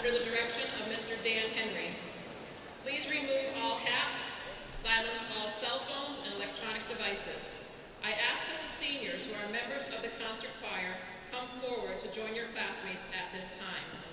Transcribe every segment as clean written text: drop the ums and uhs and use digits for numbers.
under the direction of Mr. Dan Henry. Please remove all hats, silence all cell phones and electronic devices. I ask that the seniors who are members of the concert choir come forward to join your classmates at this time.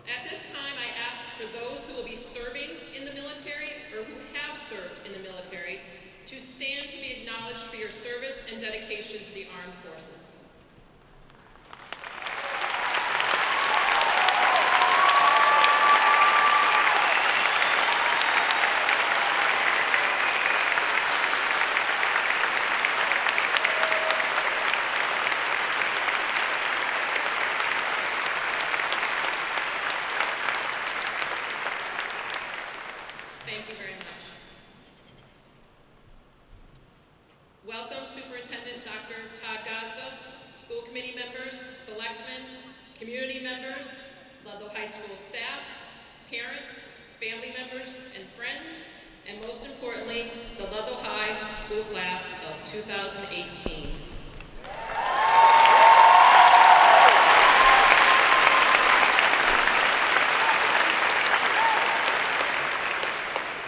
At this time, I ask for those who will be serving in the military or who have served in the military to stand to be acknowledged for your service and dedication to the armed forces. Thank you very much. Welcome, Superintendent Dr. Todd Gazda, school committee members, selectmen, community members, Ludlow High School staff, parents, family members, and friends, and most importantly, the Ludlow High School class of 2018.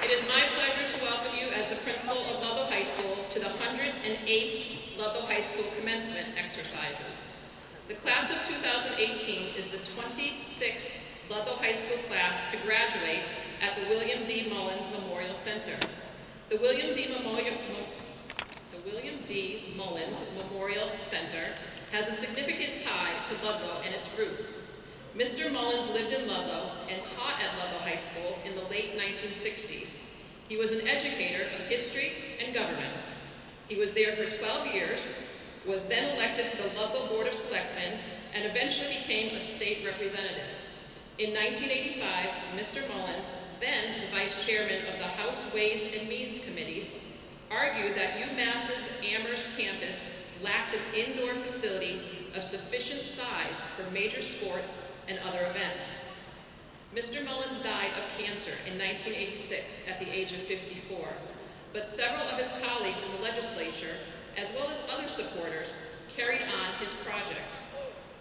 It is my pleasure to welcome you as the principal of Ludlow High School to the 108th Ludlow High School commencement exercises. The class of 2018 is the 26th Ludlow High School class to graduate at the William D. Mullins Memorial Center. The William D. Mullins Memorial Center has a significant tie to Ludlow and its roots. Mr. Mullins lived in Ludlow and taught at Ludlow High School in the late 1960s. He was an educator of history and government. He was there for 12 years, was then elected to the Ludlow Board of Selectmen, and eventually became a state representative. In 1985, Mr. Mullins, then the vice chairman of the House Ways and Means Committee, argued that UMass's Amherst campus lacked an indoor facility of sufficient size for major sports and other events. Mr. Mullins died of cancer in 1986 at the age of 54, but several of his colleagues in the legislature, as well as other supporters, carried on his project.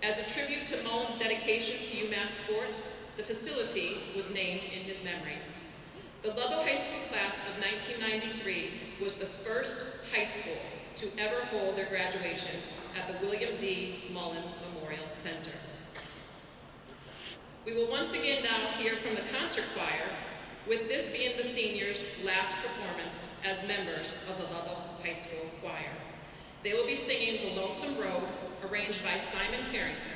As a tribute to Mullins' dedication to UMass sports, the facility was named in his memory. The Ludlow High School class of 1993 was the first high school to ever hold their graduation at the William D. Mullins Memorial Center. We will once again now hear from the concert choir, with this being the seniors' last performance as members of the Ludlow High School Choir. They will be singing The Lonesome Road, arranged by Simon Carrington.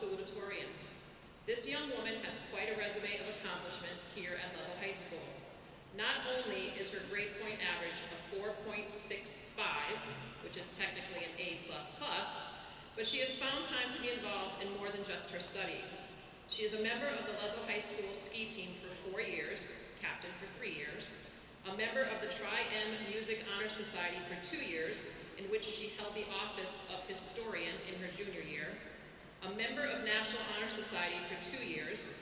salutatorian. This young woman has quite a resume of accomplishments here at Ludlow High School. Not only is her grade point average of 4.65, which is technically an A++, but she has found time to be involved in more than just her studies. She is a member of the Ludlow High School ski team for 4 years, captain for 3 years, a member of the Tri-M Music Honor Society for 2 years, in which she held the office of historian in her junior year, a member of National Honor Society for 2 years,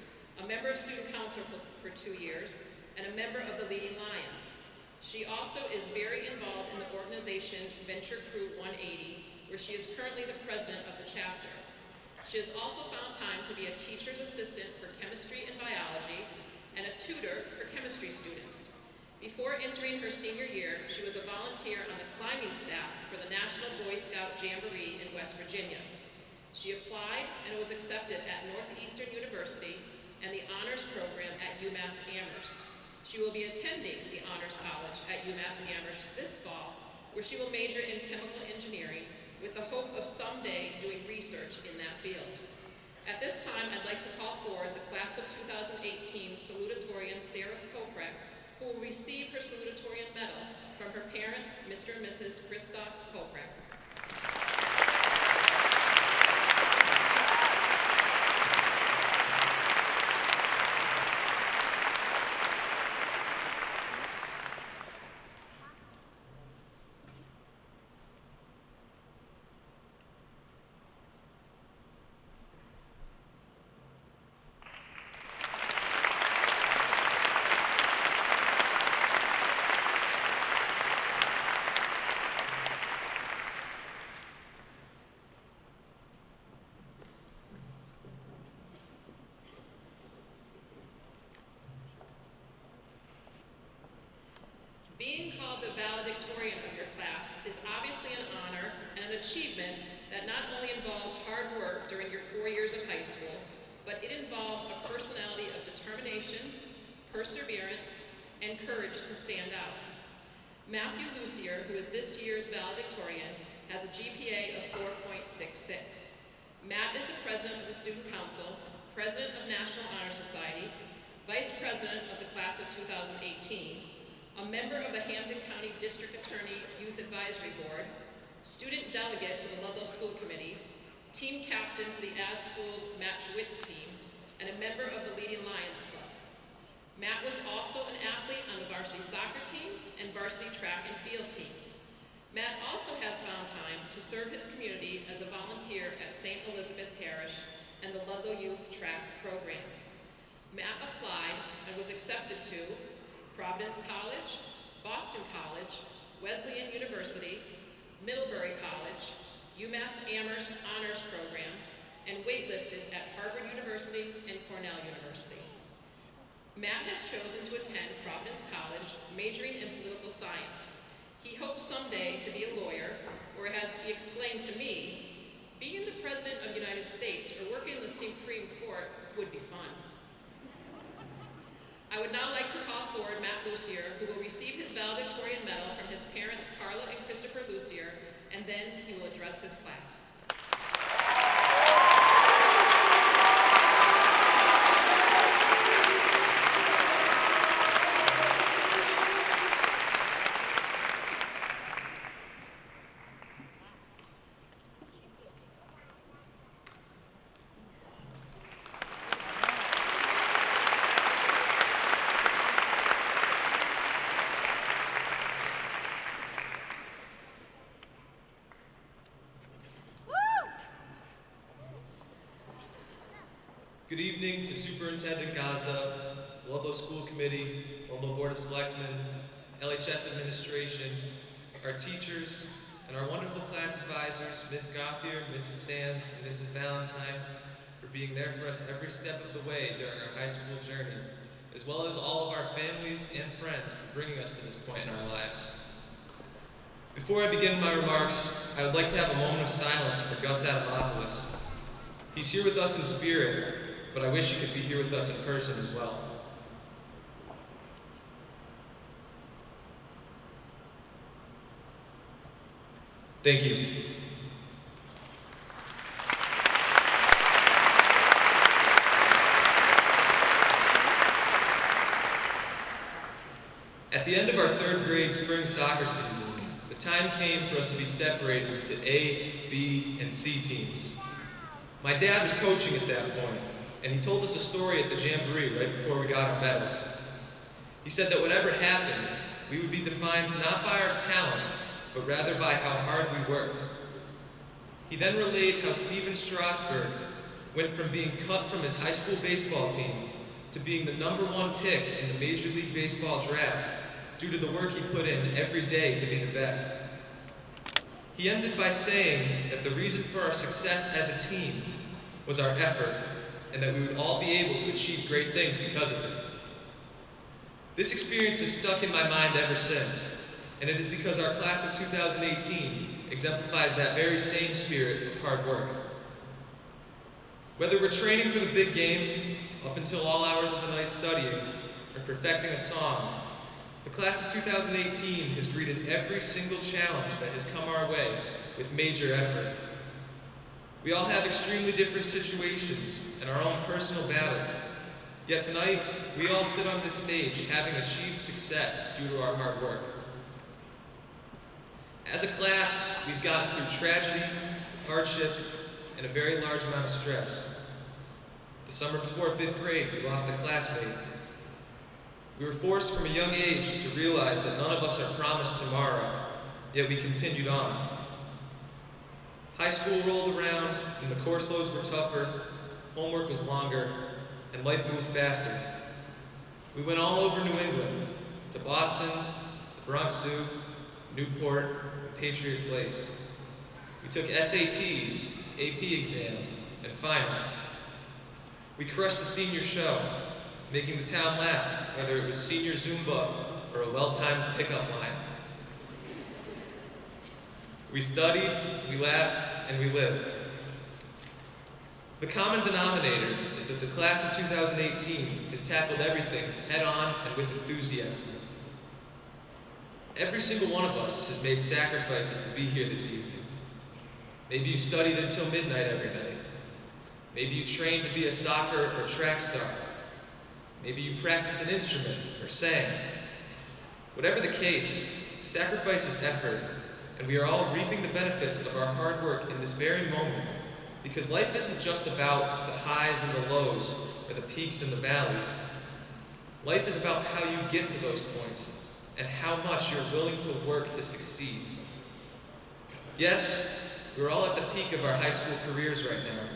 a member of Student Council for 2 years, and a member of the Leading Lions. She also is very involved in the organization Venture Crew 180, where she is currently the president of the chapter. She has also found time to be a teacher's assistant for chemistry and biology, and a tutor for chemistry students. Before entering her senior year, she was a volunteer on the climbing staff for the National Boy Scout Jamboree in West Virginia. She applied and was accepted at Northeastern University and the honors program at UMass Amherst. She will be attending the Honors College at UMass Amherst this fall, where she will major in chemical engineering with the hope of someday doing research in that field. At this time, I'd like to call forward the class of 2018 salutatorian Sarah Koprek, who will receive her salutatorian medal from her parents, Mr. and Mrs. Christoph Koprek. Being called the valedictorian of your class is obviously an honor and an achievement that not only involves hard work during your 4 years of high school, but it involves a personality of determination, perseverance, and courage to stand out. Matthew Lucier, who is this year's valedictorian, has a GPA of 4.66. Matt is the president of the Student Council, president of National Honor Society, vice president of the class of 2018, a member of the Hampden County District Attorney Youth Advisory Board, student delegate to the Ludlow School Committee, team captain to the As Schools Match Wits team, and a member of the Leading Lions Club. Matt was also an athlete on the varsity soccer team and varsity track and field team. Matt also has found time to serve his community as a volunteer at St. Elizabeth Parish and the Ludlow Youth Track Program. Matt applied and was accepted to Providence College, Boston College, Wesleyan University, Middlebury College, UMass Amherst Honors Program, and waitlisted at Harvard University and Cornell University. Matt has chosen to attend Providence College, majoring in political science. He hopes someday to be a lawyer, or as he explained to me, being the President of the United States or working in the Supreme Court would be fun. I would now like to call forward Matt Lucier, who will receive his valedictorian medal from his parents, Carla and Christopher Lucier, and then he will address his class. Good evening to Superintendent Gazda, the Ludlow School Committee, Ludlow Board of Selectmen, LHS Administration, our teachers, and our wonderful class advisors, Ms. Gothier, Mrs. Sands, and Mrs. Valentine, for being there for us every step of the way during our high school journey, as well as all of our families and friends for bringing us to this point in our lives. Before I begin my remarks, I would like to have a moment of silence for Gus Adamopoulos. He's here with us in spirit, but I wish he could be here with us in person as well. Thank you. the end of our third grade spring soccer season, the time came for us to be separated into A, B, and C teams. My dad was coaching at that point, and he told us a story at the jamboree right before we got our medals. He said that whatever happened, we would be defined not by our talent, but rather by how hard we worked. He then relayed how Steven Strasberg went from being cut from his high school baseball team to being the #1 pick in the Major League Baseball draft due to the work he put in every day to be the best. He ended by saying that the reason for our success as a team was our effort, and that we would all be able to achieve great things because of it. This experience has stuck in my mind ever since, and it is because our class of 2018 exemplifies that very same spirit of hard work. Whether we're training for the big game, up until all hours of the night studying, or perfecting a song, the class of 2018 has greeted every single challenge that has come our way with major effort. We all have extremely different situations and our own personal battles, yet tonight, we all sit on this stage having achieved success due to our hard work. As a class, we've gotten through tragedy, hardship, and a very large amount of stress. The summer before 5th grade, we lost a classmate. We were forced from a young age to realize that none of us are promised tomorrow, yet we continued on. High school rolled around, and the course loads were tougher, homework was longer, and life moved faster. We went all over New England, to Boston, the Bronx Zoo, Newport, and Patriot Place. We took SATs, AP exams, and finals. We crushed the senior show, making the town laugh, whether it was senior Zumba or a well-timed pickup line. We studied, we laughed, and we lived. The common denominator is that the class of 2018 has tackled everything head-on and with enthusiasm. Every single one of us has made sacrifices to be here this evening. Maybe you studied until midnight every night. Maybe you trained to be a soccer or track star. Maybe you practiced an instrument or sang. Whatever the case, sacrifice is effort, and we are all reaping the benefits of our hard work in this very moment, because life isn't just about the highs and the lows, or the peaks and the valleys. Life is about how you get to those points, and how much you're willing to work to succeed. Yes, we're all at the peak of our high school careers right now.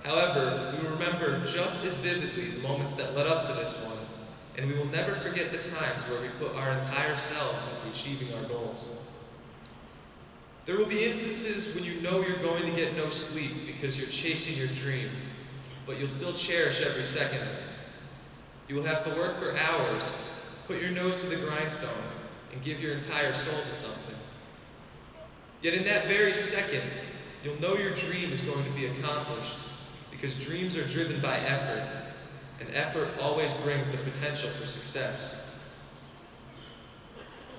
However, we will remember just as vividly the moments that led up to this one, and we will never forget the times where we put our entire selves into achieving our goals. There will be instances when you know you're going to get no sleep because you're chasing your dream, but you'll still cherish every second of it. You will have to work for hours, put your nose to the grindstone, and give your entire soul to something. Yet in that very second, you'll know your dream is going to be accomplished, because dreams are driven by effort, and effort always brings the potential for success.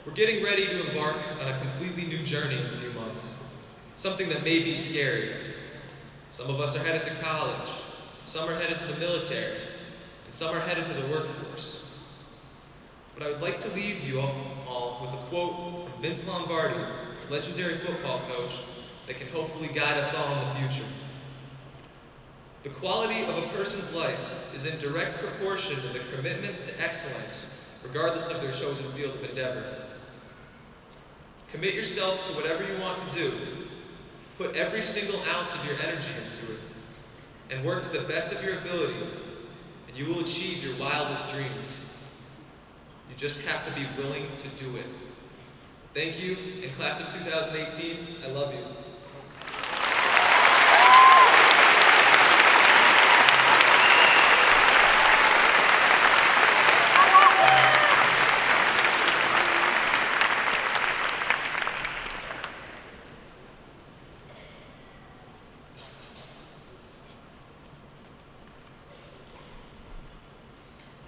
We're getting ready to embark on a completely new journey in a few months, something that may be scary. Some of us are headed to college, some are headed to the military, and some are headed to the workforce. But I would like to leave you all with a quote from Vince Lombardi, a legendary football coach, that can hopefully guide us all in the future. The quality of a person's life is in direct proportion to the commitment to excellence, regardless of their chosen field of endeavor. Commit yourself to whatever you want to do. Put every single ounce of your energy into it, and work to the best of your ability, and you will achieve your wildest dreams. You just have to be willing to do it. Thank you, and class of 2018, I love you.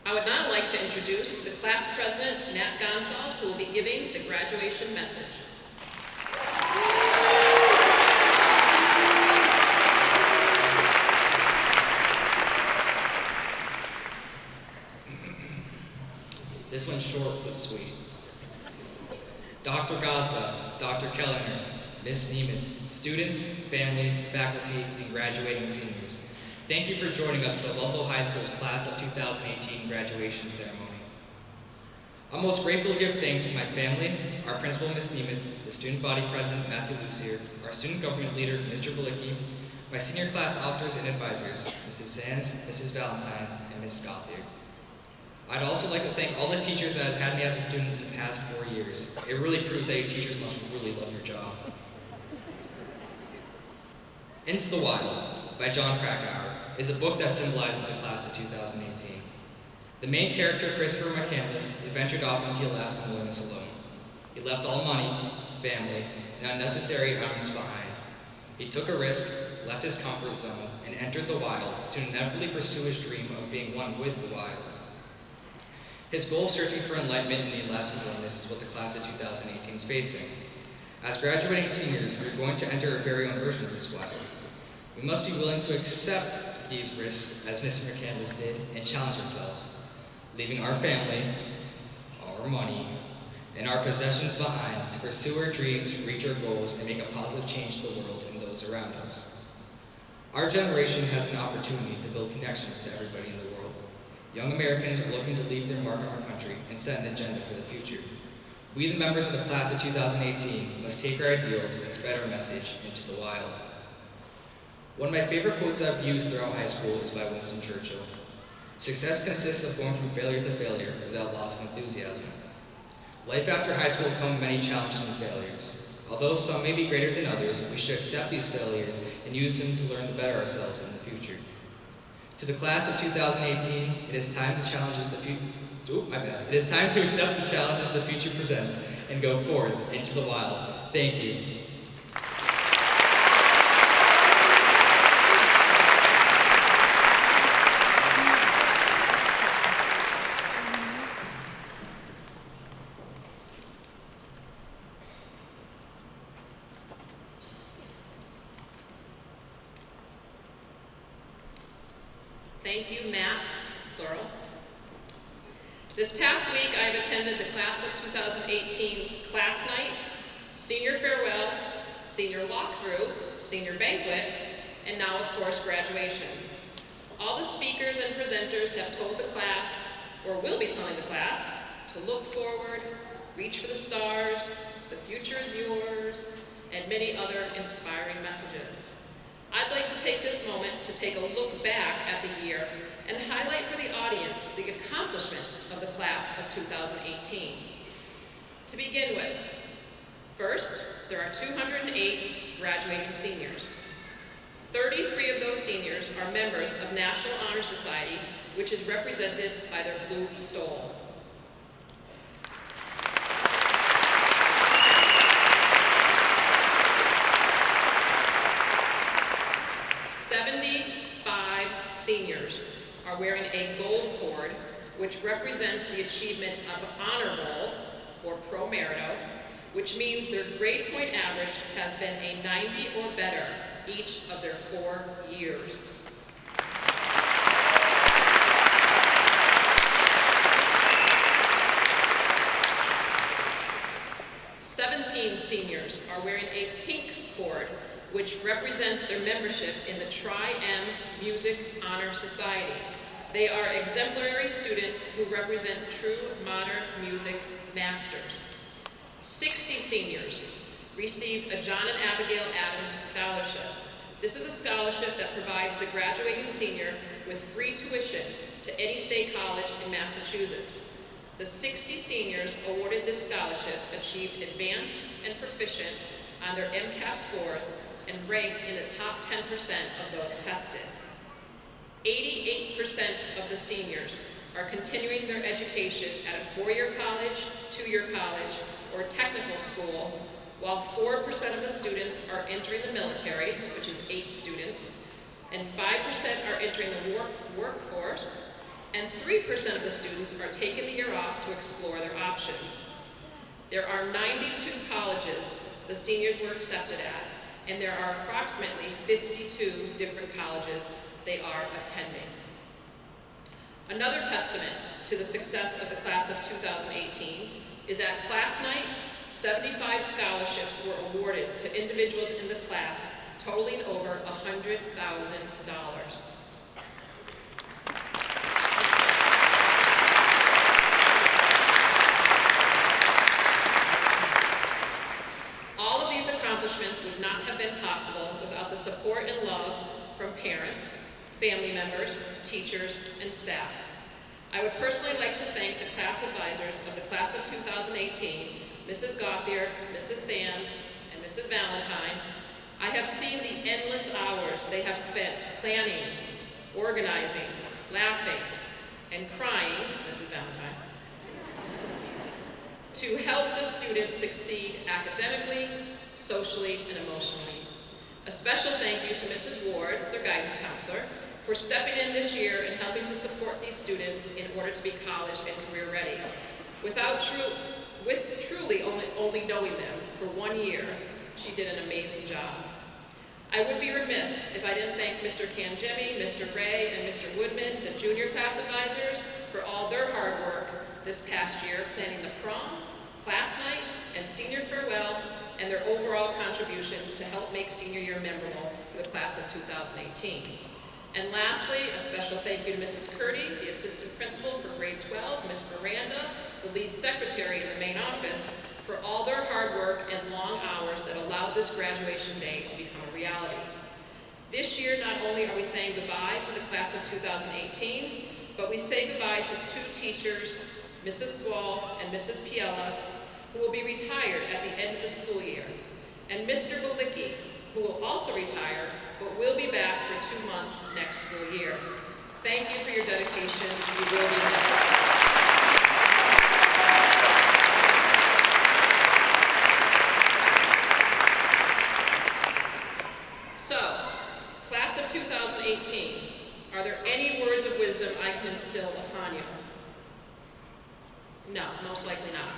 I would now like to introduce the class president, Matt Gonsalves, who will be giving the graduation message. This one's short but sweet. Dr. Gazda, Dr. Kellner, Ms. Neiman, students, family, faculty, and graduating seniors, thank you for joining us for the Ludlow High School's Class of 2018 graduation ceremony. I'm most grateful to give thanks to my family, our principal, Ms. Nemeth, the student body president, Matthew Lucier, our student government leader, Mr. Balicki, my senior class officers and advisors, Mrs. Sands, Mrs. Valentine, and Ms. Scothier. I'd also like to thank all the teachers that have had me as a student in the past 4 years. It really proves that you teachers must really love your job. Into the Wild by John Krakauer is a book that symbolizes the class of 2018. The main character, Christopher McCandless, ventured off into the Alaskan wilderness alone. He left all money, family, and unnecessary items behind. He took a risk, left his comfort zone, and entered the wild to inevitably pursue his dream of being one with the wild. His goal of searching for enlightenment in the Alaskan wilderness is what the class of 2018 is facing. As graduating seniors, we are going to enter our very own version of this wild. We must be willing to accept these risks, as Mr. McCandless did, and challenge ourselves, leaving our family, our money, and our possessions behind to pursue our dreams, reach our goals, and make a positive change to the world and those around us. Our generation has an opportunity to build connections with everybody in the world. Young Americans are looking to leave their mark on our country and set an agenda for the future. We, the members of the class of 2018, must take our ideals and spread our message into the wild. One of my favorite quotes I've used throughout high school is by Winston Churchill. Success consists of going from failure to failure without loss of enthusiasm. Life after high school will come with many challenges and failures. Although some may be greater than others, we should accept these failures and use them to learn to better ourselves in the future. To the class of 2018, it is time to It is time to accept the challenges the future presents and go forth into the wild. Thank you. Thank you, Matts, plural. This past week, I've attended the class of 2018's class night, senior farewell, senior walkthrough, senior banquet, and now, of course, graduation. All the speakers and presenters have told the class, or will be telling the class, to look forward, reach for the stars, the future is yours, and many other inspiring messages. I'd like to take this moment to take a look back at the year and highlight for the audience the accomplishments of the class of 2018. To begin with, first, there are 208 graduating seniors. 33 of those seniors are members of National Honor Society, which is represented by their blue stole. 75 seniors are wearing a gold cord, which represents the achievement of honor roll, or pro merito, which means their grade point average has been a 90 or better each of their 4 years. Seniors are wearing a pink cord, which represents their membership in the Tri-M Music Honor Society. They are exemplary students who represent true modern music masters. 60 seniors received a John and Abigail Adams Scholarship. This is a scholarship that provides the graduating senior with free tuition to any state college in Massachusetts. The 60 seniors awarded this scholarship achieved advanced and proficient on their MCAS scores and ranked in the top 10% of those tested. 88% of the seniors are continuing their education at a 4-year college, 2-year college, or technical school, while 4% of the students are entering the military, which is 8 students, and 5% are entering the workforce, and 3% of the students are taking the year off to explore their options. There are 92 colleges the seniors were accepted at, and there are approximately 52 different colleges they are attending. Another testament to the success of the class of 2018 is at class night, 75 scholarships were awarded to individuals in the class, totaling over $100,000. All of these accomplishments would not have been possible without the support and love from parents, family members, teachers, and staff. I would personally like to thank the class advisors of the class of 2018, Mrs. Gauthier, Mrs. Sands, and Mrs. Valentine. I have seen the endless hours they have spent planning, organizing, laughing, and crying, Mrs. Valentine, to help the students succeed academically, socially, and emotionally. A special thank you to Mrs. Ward, their guidance counselor, for stepping in this year and helping to support these students in order to be college and career ready. With truly only knowing them for 1 year, she did an amazing job. I would be remiss if I didn't thank Mr. Kangemi, Mr. Ray, and Mr. Woodman, the junior class advisors, for all their hard work this past year, planning the prom, class night, and senior farewell, and their overall contributions to help make senior year memorable for the class of 2018. And lastly, a special thank you to Mrs. Curdy, the assistant principal for grade 12, Ms. Miranda, the lead secretary in the main office, for all their hard work and long hours that allowed this graduation day to become a reality. This year, not only are we saying goodbye to the class of 2018, but we say goodbye to 2 teachers, Mrs. Swall and Mrs. Piella, who will be retired at the end of the school year, and Mr. Balicki, who will also retire, but will be back for 2 months next school year. Thank you for your dedication. You will be missed. So, class of 2018, are there any words of wisdom I can instill upon you? No, most likely not.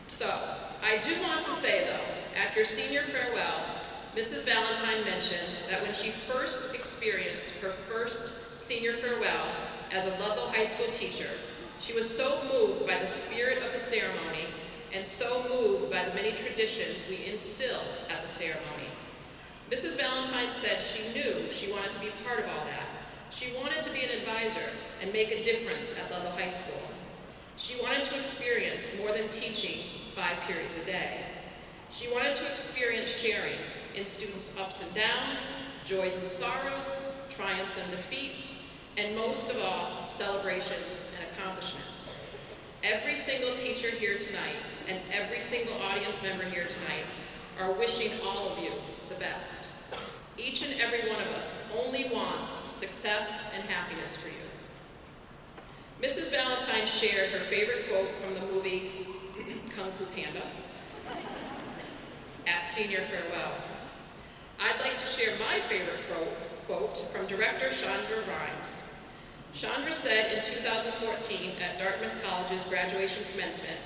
So, I do want to say though, at your senior farewell, Mrs. Valentine mentioned that when she first experienced her first senior farewell as a Ludlow High School teacher, she was so moved by the spirit of the ceremony and so moved by the many traditions we instill at the ceremony. Mrs. Valentine said she knew she wanted to be part of all that. She wanted to be an advisor and make a difference at Ludlow High School. She wanted to experience more than teaching 5 periods a day. She wanted to experience sharing in students' ups and downs, joys and sorrows, triumphs and defeats, and most of all, celebrations and accomplishments. Every single teacher here tonight and every single audience member here tonight are wishing all of you the best. Each and every one of us only wants success and happiness for you. Mrs. Valentine shared her favorite quote from the movie Kung Fu Panda at senior farewell. I'd like to share my favorite quote from director Chandra Rhimes. Chandra said in 2014 at Dartmouth College's graduation commencement,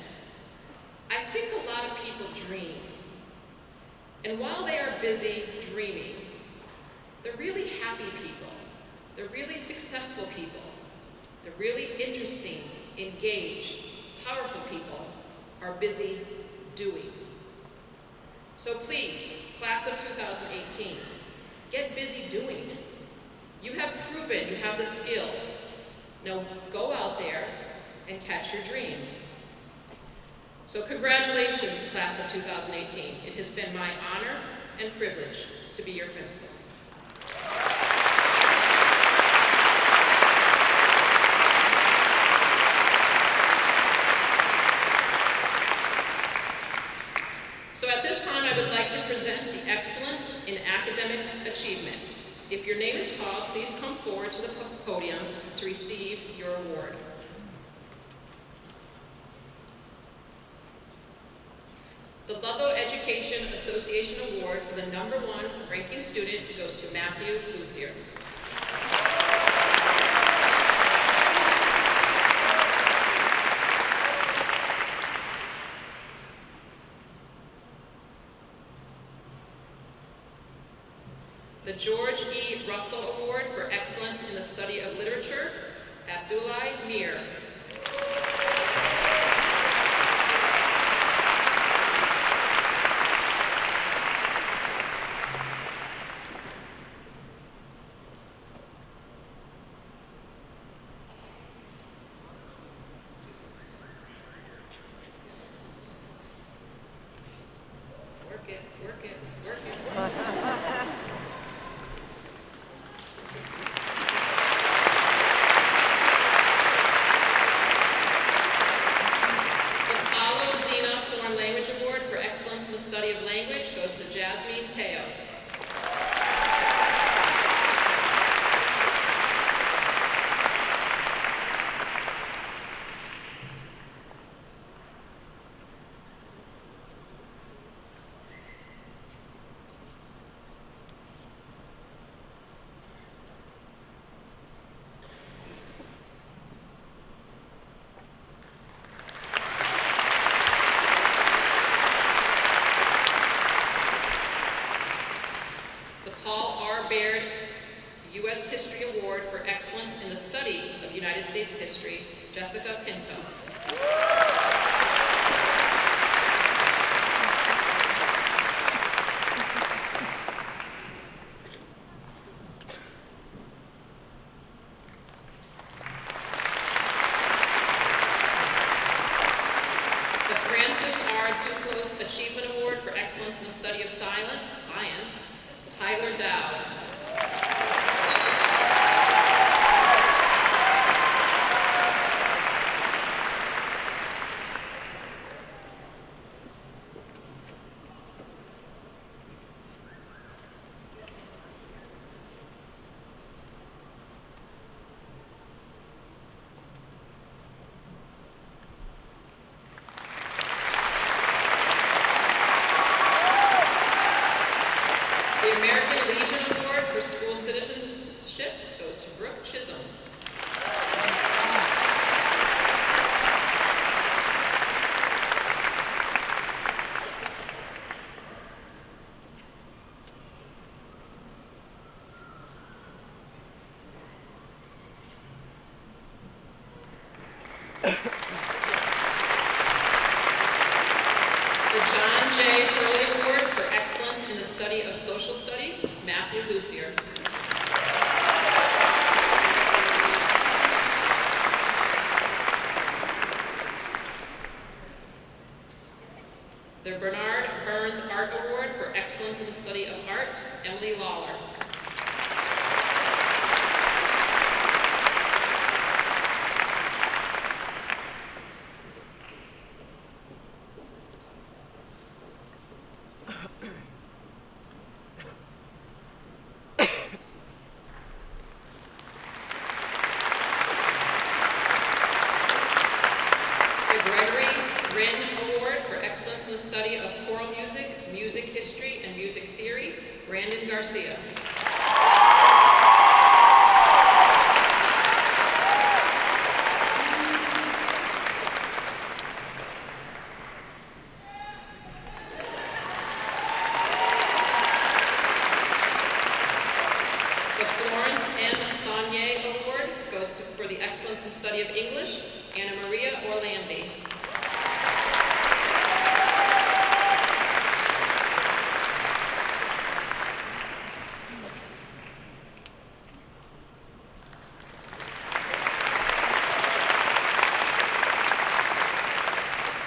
"I think a lot of people dream. And while they are busy dreaming, the really happy people, the really successful people, the really interesting, engaged, powerful people are busy doing." So please, class of 2018, get busy doing. You have proven you have the skills. Now go out there and catch your dream. So congratulations, class of 2018. It has been my honor and privilege to be your principal. So at this time, I would like to present the Excellence in Academic Achievement. If your name is called, please come forward to the podium to receive your award. The Ludlow Education Association Award for the #1 ranking student goes to Matthew Lucier. The George E. Russell Award for Excellence in the Study of Literature, Abdullah Mir. Work it, work it, work it. The Paulo Zena Foreign Language Award for Excellence in the Study of Language goes to Jasmine Teo. The Paul R. Baird U.S. History Award for Excellence in the Study of United States History, Jessica Pinto. The Francis R. Duclos Achievement Award for Excellence in the Study of Science, Tyler Dowd. The American Legion Award for School Citizenship goes to Brooke Chisholm. The John J. Hurley Award for Excellence in the Study of Social Studies, Matthew Lucier. The Bernard Burns Art Award for Excellence in the Study of Art, Emily Lawler. The Gregory Wren Award for Excellence in the Study of Choral Music, Music History, and Music Theory, Brandon Garcia. The Florence M. Saunier Award goes for the Excellence in Study of English, Anna Maria Orlandi.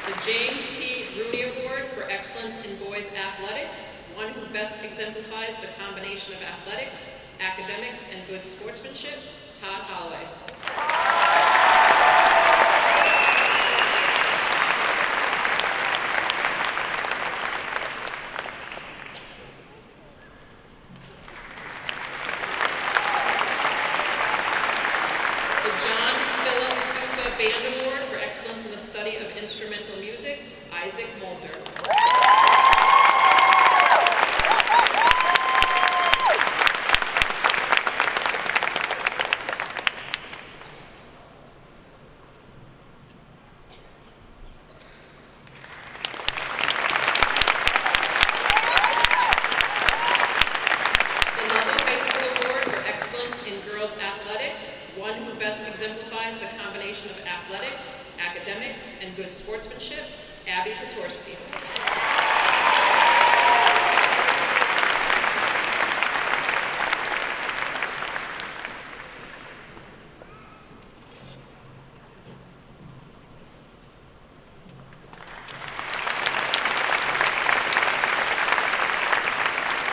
The James P. Rooney Award for Excellence in Boys Athletics, one who best exemplifies the combination of athletics, academics, and good sportsmanship, Todd Holloway. The John Philip Sousa Band Award for Excellence in the Study of Instrumental Music, Isaac Mulder. The Abby Petorsky.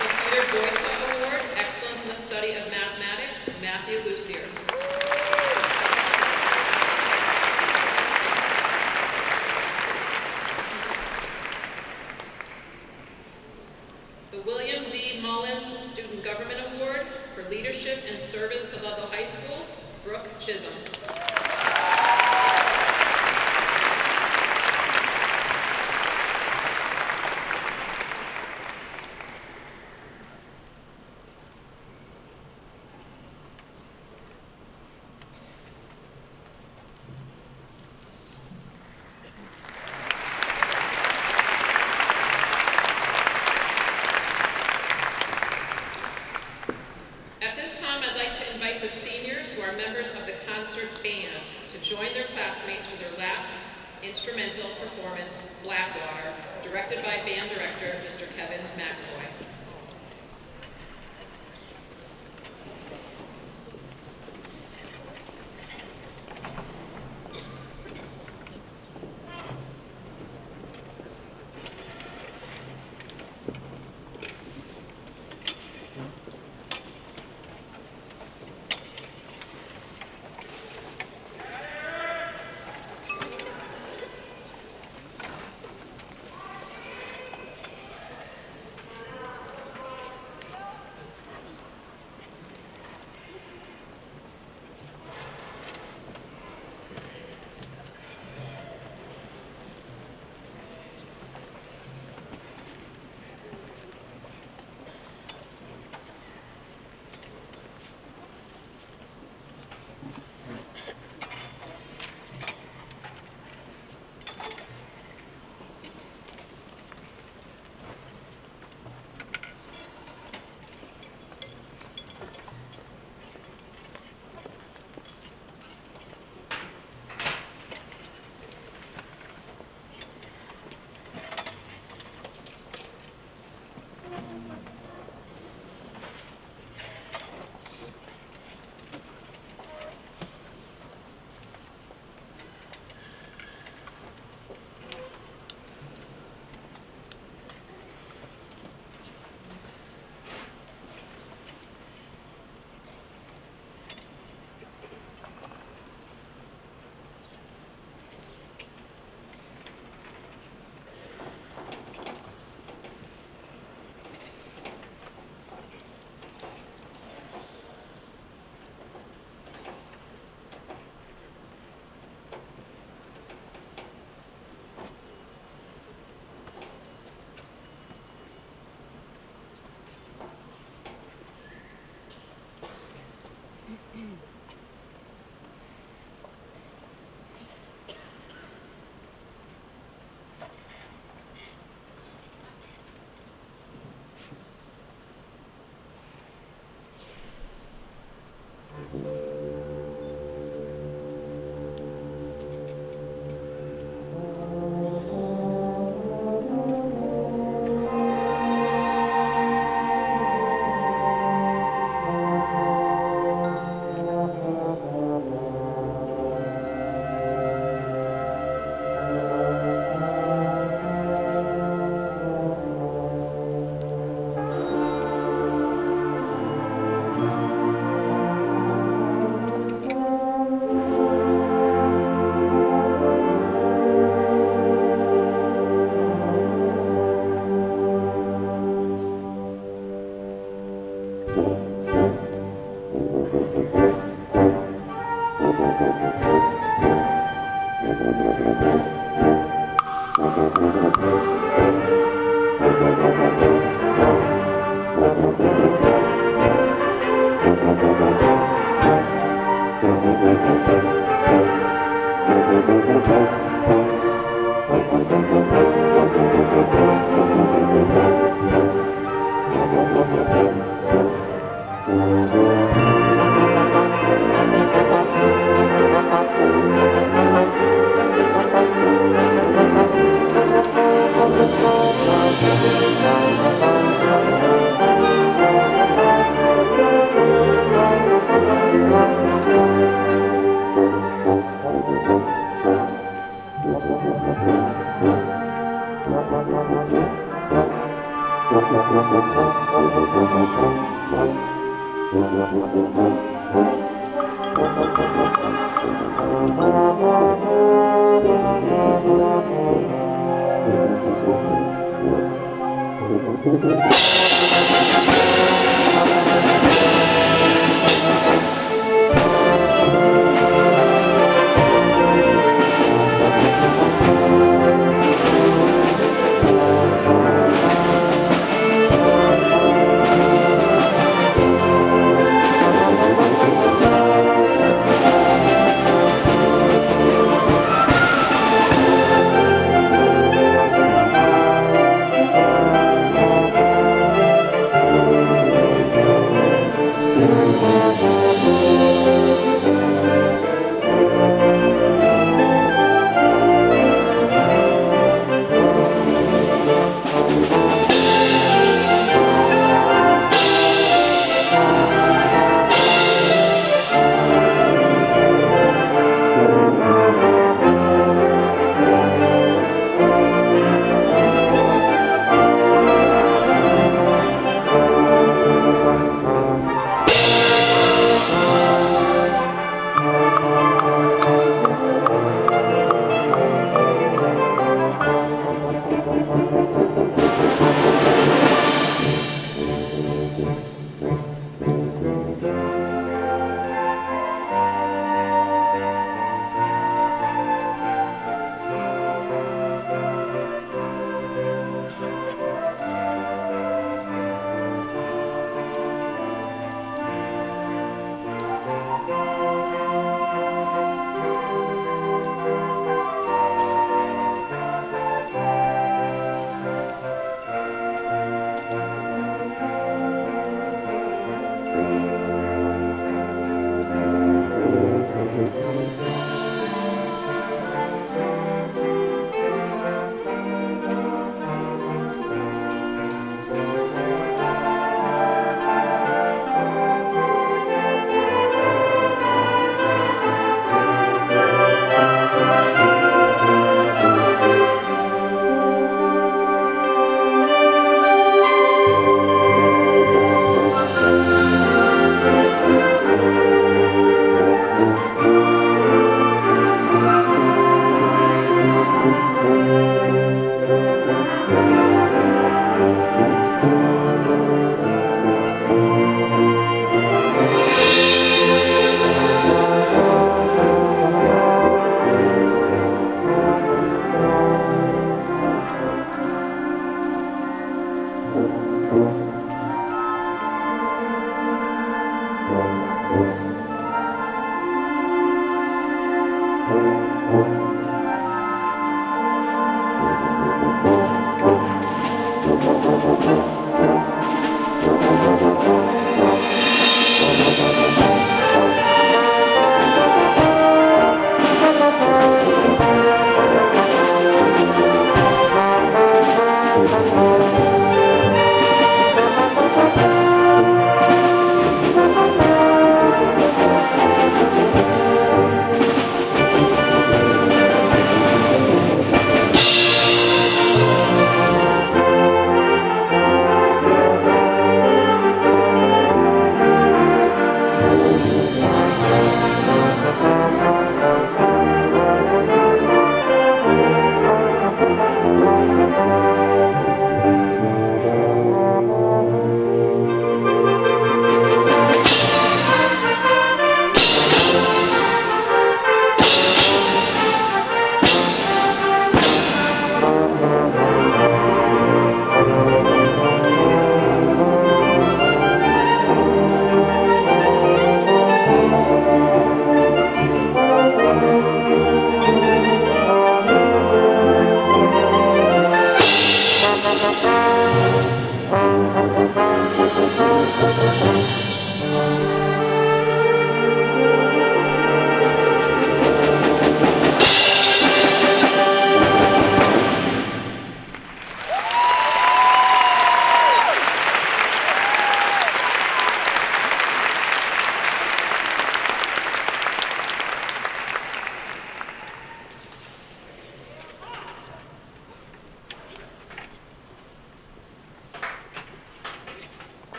The Peter Boyta Award, Excellence in the Study of Mathematics, Matthew Lucier. The William D. Mullins Student Government Award for Leadership and Service to Ludlow High School, Brooke Chisholm. At this time, I'd like to invite the seniors who are members of the concert band to join their classmates for their last instrumental performance, Blackwater, directed by band director, Mr. Kevin McAvoy.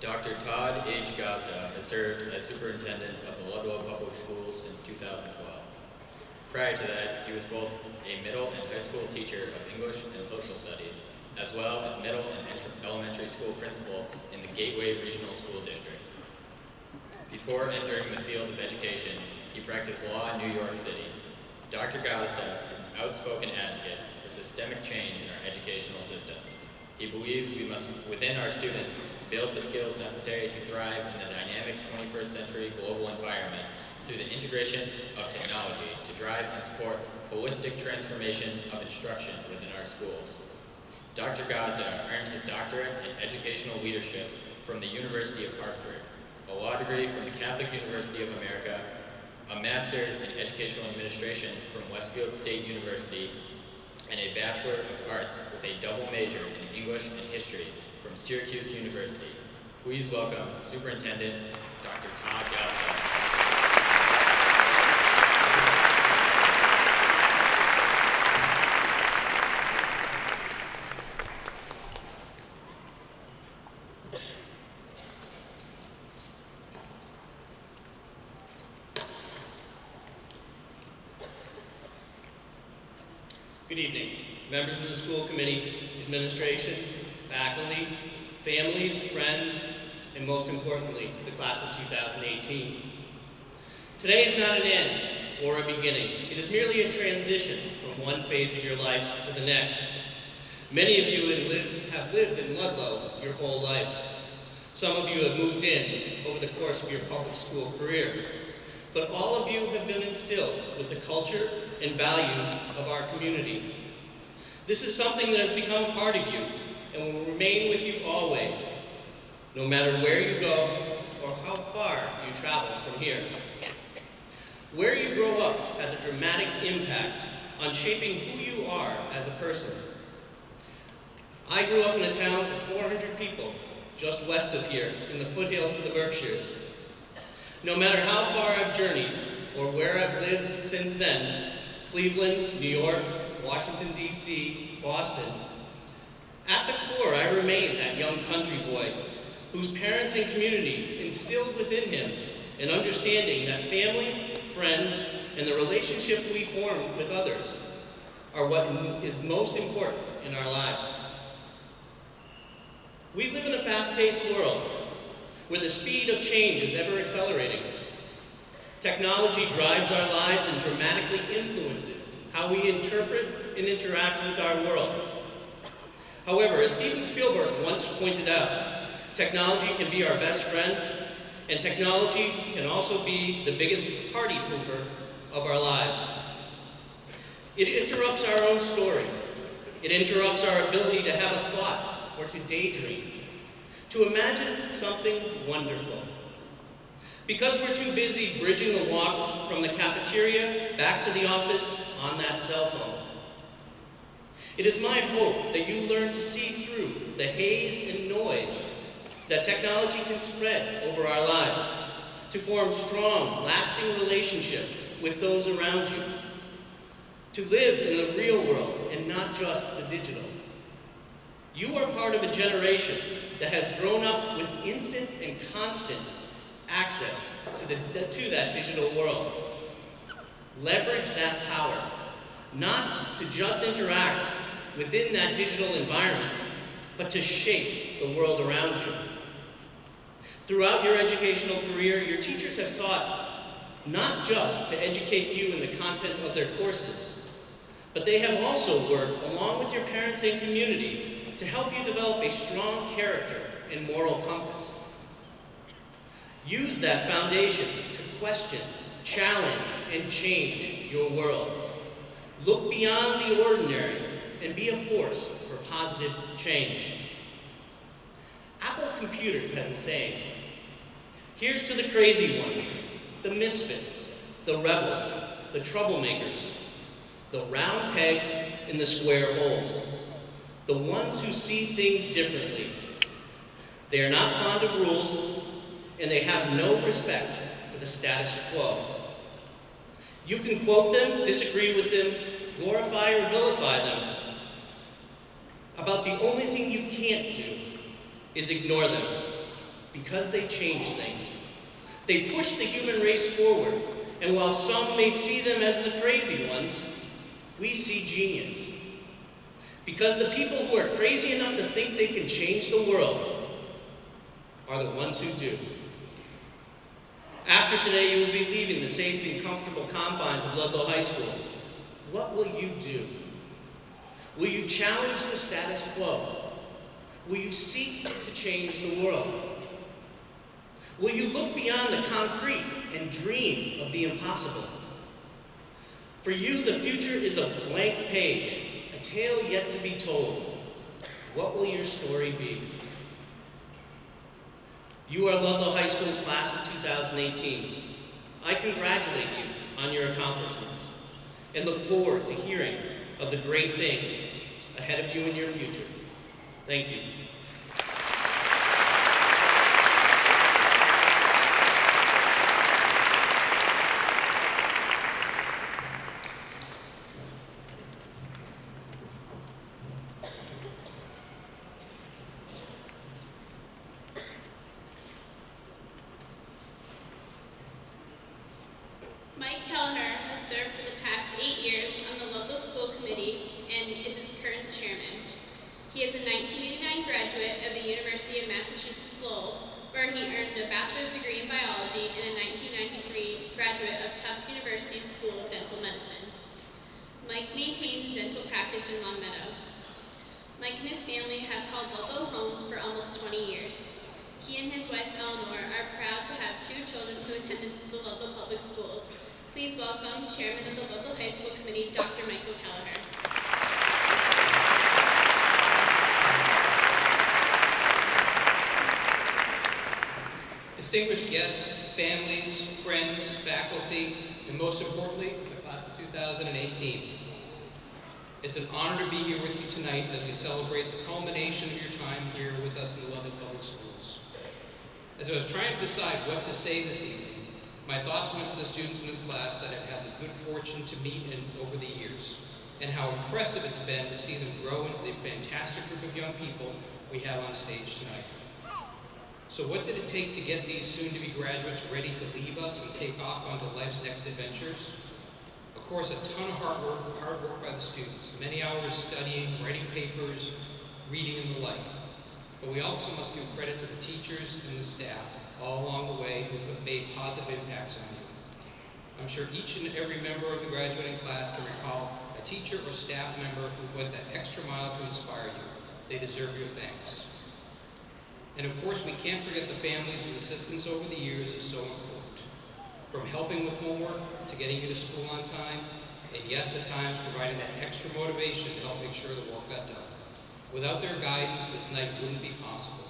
Dr. Todd H. Gazda has served as superintendent of the Ludlow Public Schools since 2012. Prior to that, he was both a middle and high school teacher of English and social studies, as well as middle and elementary school principal in the Gateway Regional School District. Before entering the field of education, he practiced law in New York City. Dr. Gazda is an outspoken advocate for systemic change in our educational system. He believes we must, within our students, build the skills necessary to thrive in the dynamic 21st century global environment through the integration of technology to drive and support holistic transformation of instruction within our schools. Dr. Gazda earned his doctorate in educational leadership from the University of Hartford, a law degree from the Catholic University of America, a master's in educational administration from Westfield State University, and a Bachelor of Arts with a double major in English and History from Syracuse University. Please welcome Superintendent Dr. Todd Gazda. Good evening, members of the school committee, administration, faculty, families, friends, and most importantly, the class of 2018. Today is not an end or a beginning. It is merely a transition from one phase of your life to the next. Many of you have lived in Ludlow your whole life. Some of you have moved in over the course of your public school career. But all of you have been instilled with the culture and values of our community. This is something that has become a part of you and will remain with you always, no matter where you go or how far you travel from here. Where you grow up has a dramatic impact on shaping who you are as a person. I grew up in a town of 400 people just west of here in the foothills of the Berkshires. No matter how far I've journeyed or where I've lived since then, Cleveland, New York, Washington, D.C., Boston, at the core I remain that young country boy whose parents and community instilled within him an understanding that family, friends, and the relationship we form with others are what is most important in our lives. We live in a fast-paced world where the speed of change is ever accelerating. Technology drives our lives and dramatically influences how we interpret and interact with our world. However, as Steven Spielberg once pointed out, technology can be our best friend, and technology can also be the biggest party pooper of our lives. It interrupts our own story. It interrupts our ability to have a thought or to daydream, to imagine something wonderful. Because we're too busy bridging the walk from the cafeteria back to the office on that cell phone. It is my hope that you learn to see through the haze and noise that technology can spread over our lives, to form strong, lasting relationship with those around you, to live in the real world and not just the digital. You are part of a generation that has grown up with instant and constant access to that digital world. Leverage that power, not to just interact within that digital environment, but to shape the world around you. Throughout your educational career, your teachers have sought not just to educate you in the content of their courses, but they have also worked along with your parents and community to help you develop a strong character and moral compass. Use that foundation to question, challenge, and change your world. Look beyond the ordinary and be a force for positive change. Apple Computers has a saying, here's to the crazy ones, the misfits, the rebels, the troublemakers, the round pegs in the square holes, the ones who see things differently. They are not fond of rules, and they have no respect for the status quo. You can quote them, disagree with them, glorify or vilify them. About the only thing you can't do is ignore them. because they change things. They push the human race forward, and while some may see them as the crazy ones, we see genius. Because the people who are crazy enough to think they can change the world are the ones who do. After today, you will be leaving the safe and comfortable confines of Ludlow High School. What will you do? Will you challenge the status quo? Will you seek to change the world? Will you look beyond the concrete and dream of the impossible? For you, the future is a blank page, a tale yet to be told. What will your story be? You are Ludlow High School's class of 2018. I congratulate you on your accomplishments and look forward to hearing of the great things ahead of you in your future. Thank you. Mike Kelleher has served for the past 8 years on the Ludlow School Committee and is its current chairman. He is a 1989 graduate of the University of Massachusetts Lowell, where he earned a bachelor's degree in biology and a 1993 graduate of Tufts University School of Dental Medicine. Mike maintains a dental practice in Long Meadow. Mike and his family have called Ludlow home for almost 20 years. He and his wife Eleanor are proud to have 2 children who attended the Ludlow Public Schools. Please welcome Chairman of the Ludlow High School Committee, Dr. Michael Kelleher. Distinguished guests, families, friends, faculty, and most importantly, the class of 2018. It's an honor to be here with you tonight as we celebrate the culmination of your time here with us in the Ludlow Public Schools. As I was trying to decide what to say this evening, my thoughts went to the students in this class that I've had the good fortune to meet over the years, and how impressive it's been to see them grow into the fantastic group of young people we have on stage tonight. So what did it take to get these soon-to-be graduates ready to leave us and take off onto life's next adventures? Of course, a ton of hard work by the students, many hours studying, writing papers, reading, and the like. But we also must give credit to the teachers and the staff all along the way who have made positive impacts on you. I'm sure each and every member of the graduating class can recall a teacher or staff member who went that extra mile to inspire you. They deserve your thanks. And of course, we can't forget the families whose assistance over the years is so important. From helping with homework to getting you to school on time, and yes, at times providing that extra motivation to help make sure the work got done. Without their guidance, this night wouldn't be possible.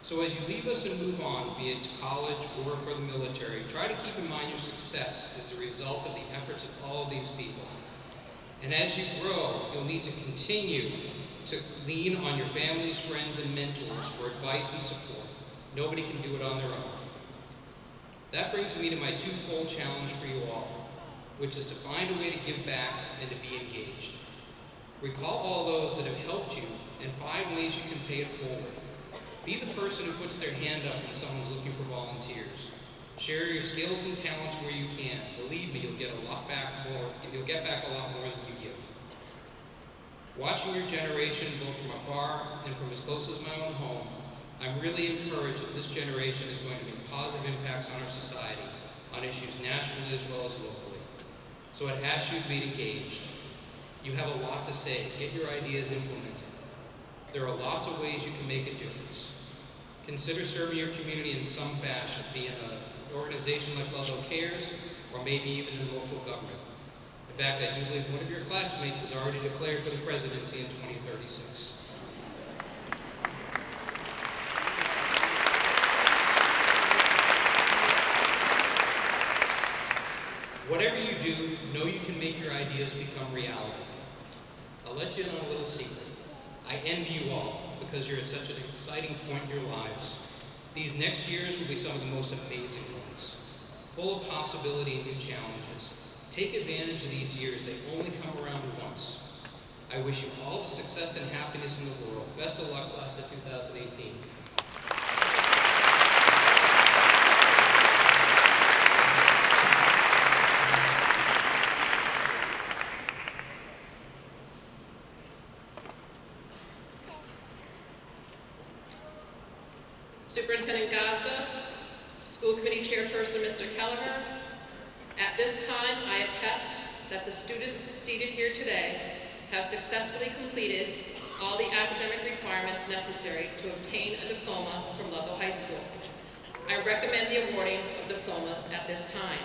So as you leave us and move on, be it to college, work, or the military, try to keep in mind your success is the result of the efforts of all of these people. And as you grow, you'll need to continue to lean on your families, friends, and mentors for advice and support. Nobody can do it on their own. That brings me to my twofold challenge for you all, which is to find a way to give back and to be engaged. Recall all those that have helped you and find ways you can pay it forward. Be the person who puts their hand up when someone's looking for volunteers. Share your skills and talents where you can. Believe me, you'll get back a lot more than you give. Watching your generation, both from afar and from as close as my own home, I'm really encouraged that this generation is going to make positive impacts on our society, on issues nationally as well as locally. So I'd ask you to be engaged. You have a lot to say. Get your ideas implemented. There are lots of ways you can make a difference. Consider serving your community in some fashion, be in an organization like Ludlow Cares, or maybe even in local government. In fact, I do believe one of your classmates has already declared for the presidency in 2036. Whatever you do, know you can make your ideas become reality. I'll let you in on a little secret. I envy you all because you're at such an exciting point in your lives. These next years will be some of the most amazing ones, full of possibility and new challenges. Take advantage of these years. They only come around once. I wish you all the success and happiness in the world. Best of luck, class of 2018. Superintendent Gazda, School Committee Chairperson Mr. Kelleher. At this time, I attest that the students seated here today have successfully completed all the academic requirements necessary to obtain a diploma from Ludlow High School. I recommend the awarding of diplomas at this time.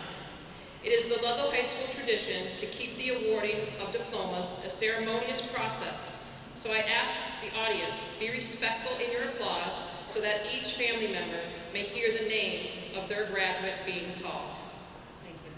It is the Ludlow High School tradition to keep the awarding of diplomas a ceremonious process, so I ask the audience, be respectful in your applause so that each family member may hear the name of their graduate being called. Thank you.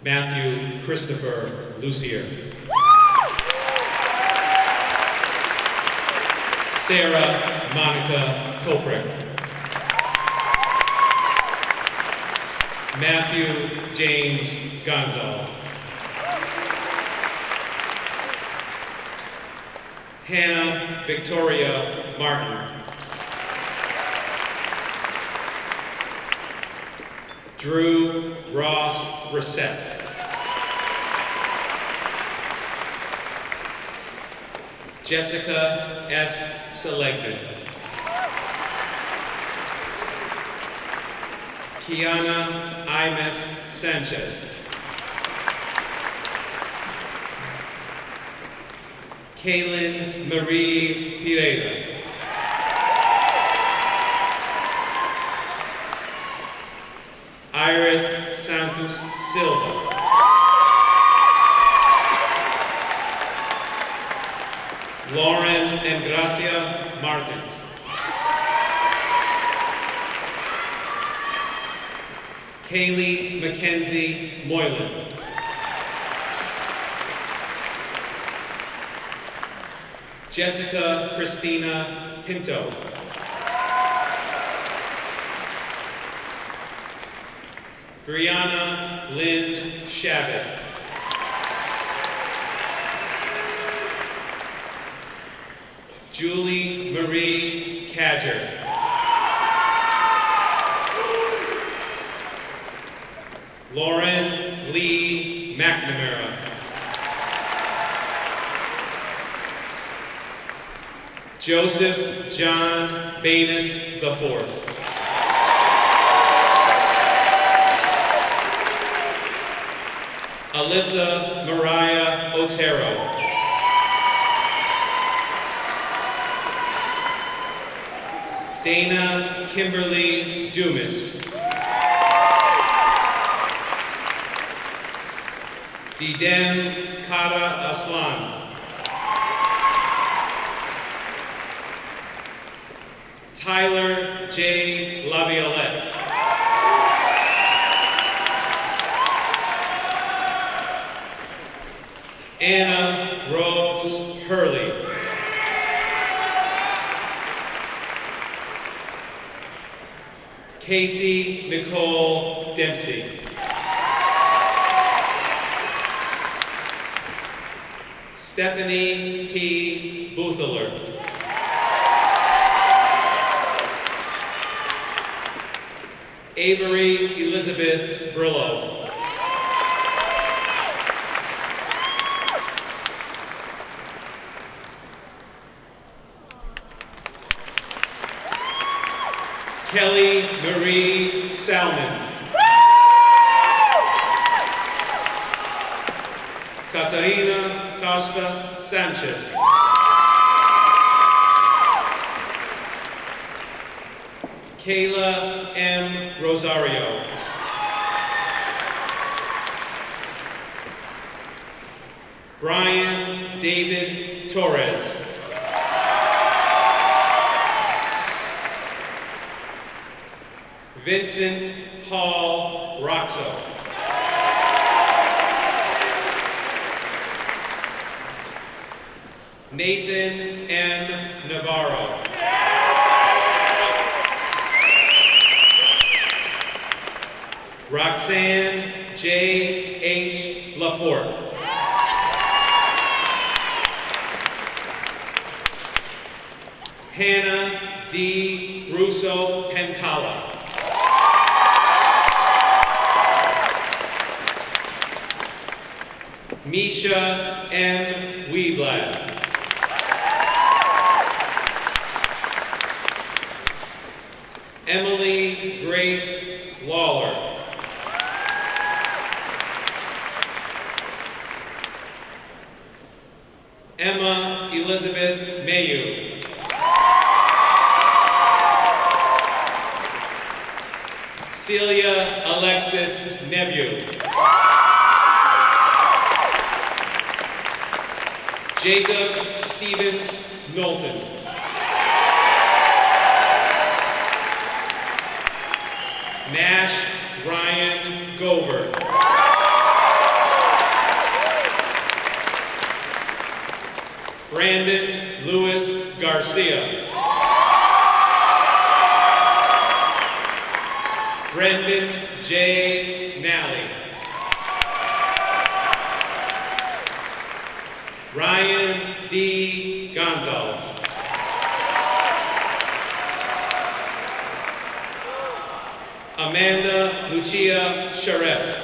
Matthew Christopher Lucier. Sarah Monica Koprick. Matthew James Gonzalez. Hannah Victoria Martin. Drew Ross Brissett. Jessica S. Seligman. Kiana Imes Sanchez. Kaylin Marie Pireira. Iris Santos Silva. Lauren and Gracia Martins. Kaylee Mackenzie Moylan. Jessica Christina Pinto. Brianna Lynn Shabbat. Julie Marie Cadger. Lauren Lee McNamara. Joseph John Banis IV. Alyssa Mariah Otero. Dana Kimberly Dumas. Didem Kara Aslan. Tyler J. Laviolette. Anna Rose Hurley. Casey Nicole Dempsey. Stephanie P. Bootheler. Avery Elizabeth Brillo. Kelly Marie Salmon. Catarina Costa Sanchez. Kayla M. Rosario. Brian David Torres. Vincent Paul Roxo. Nathan M. Navarro. Roxanne J. H. Laporte. Hannah D. Russo Pencala. Misha M. Weeblad. Emily Grace Lawler. Emma Elizabeth Mayu. Celia Alexis Nebu. Jacob Stevens Knowlton. Nash Ryan Gover. Brandon Lewis Garcia. Brendan J. Nally. Ryan D. Gonzalez. Amanda Lucia Charest.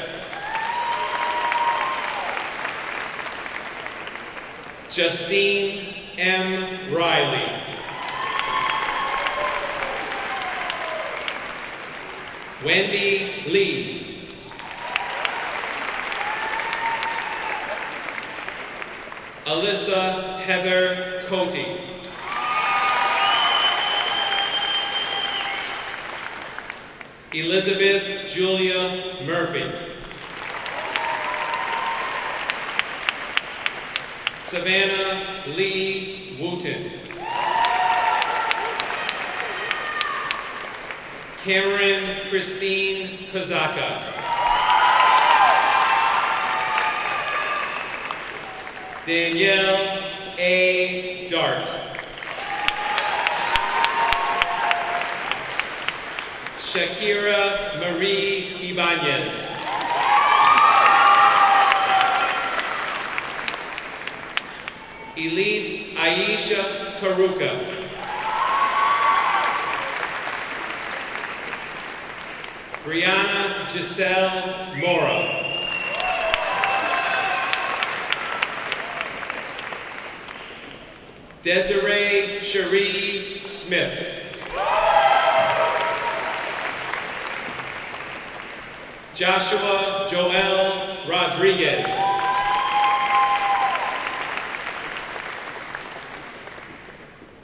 Justine M. Riley. Wendy Lee. Alyssa Heather Cote. Elizabeth Julia Murphy. Savannah Lee Wooten. Cameron Christine Kozaka. Danielle A. Dart. Shakira Marie Ibanez. Elif Aisha Karuka. Brianna Giselle Mora. Desiree Cherie Smith. Joshua Joel Rodriguez.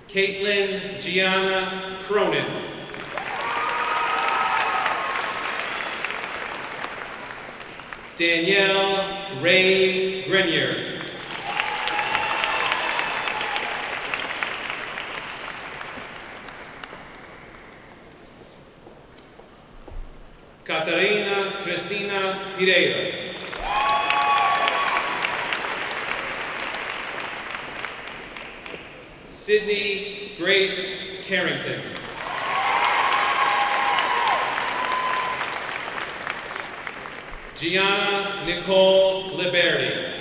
Caitlin Gianna Cronin. Danielle Ray Grenier. Catarina Cristina Pereira. Sydney Grace Carrington. Gianna Nicole Liberti.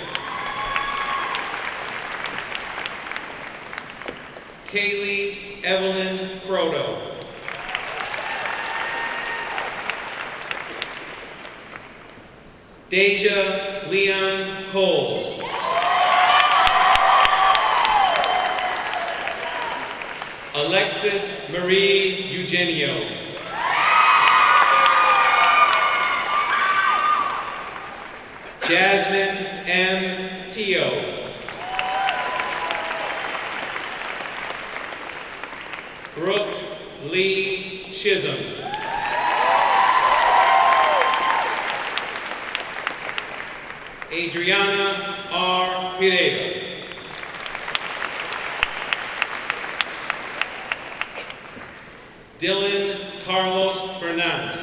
Kaylee Evelyn Frodo. Deja Leon Coles. Alexis Marie Eugenio. Jasmine M. Teo. Brooke Lee Chisholm. Adriana R. Pereira. Dylan Carlos Fernandez.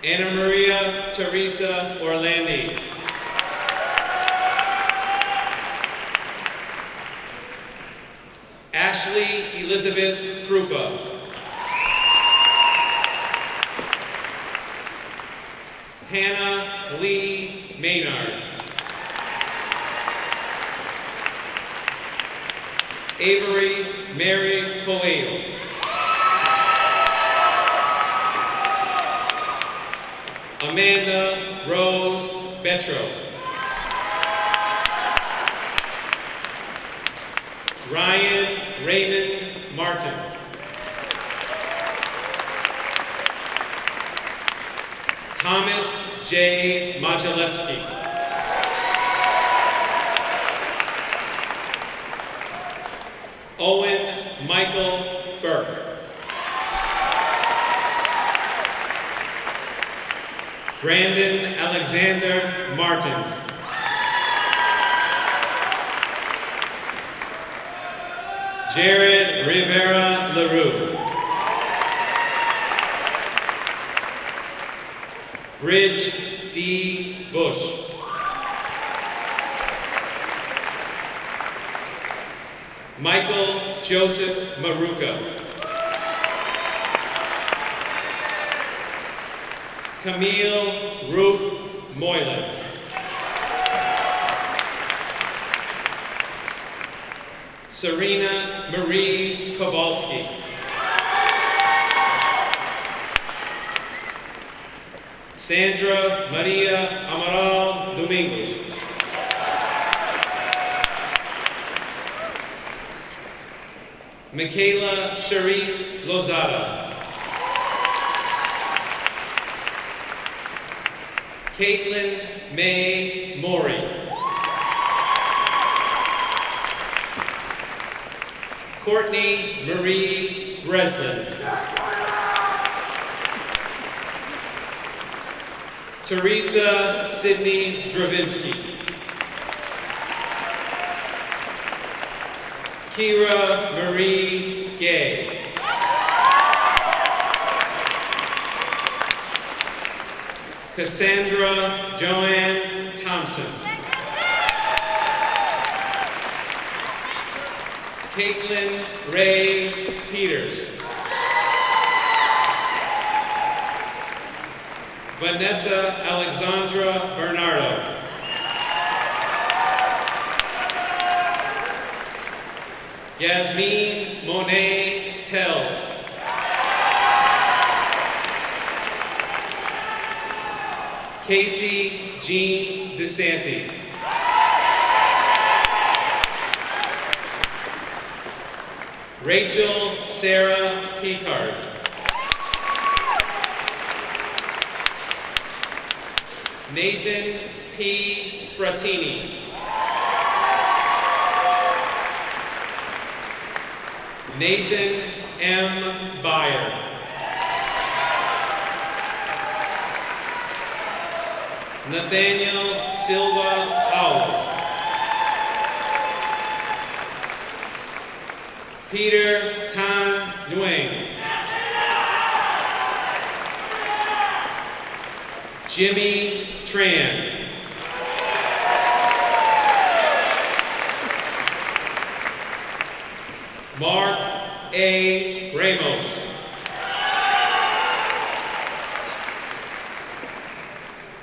Ana Maria Teresa Orlandi. Ashley Elizabeth Krupa. Hannah Lee Maynard. Avery Mary Coelho. Amanda Rose Betro. Ryan Raymond Martin. Thomas J. Majalewski. Owen Michael Burke. Brandon Alexander Martins. Jared Rivera LaRue. Bridge D. Bush. Michael Joseph Maruka. Camille Ruth Moylan. Serena Marie Kowalski. Sandra Maria Amaral Domingos. Michaela Charisse Lozada. Caitlin May Maury. Courtney Marie Breslin. Teresa Sydney Dravinsky. Kira Marie Gay. Cassandra Joanne Thompson. Caitlin Ray Peters. Vanessa Alexandra Bernardo. Yasmin Monet Tells. Casey Jean DeSanti. Rachel Sarah Picard. Nathan P. Fratini. Nathan M. Byer. Nathaniel Silva Powell. Peter Tan Nguyen. Jimmy Tran. Mark A. Ramos.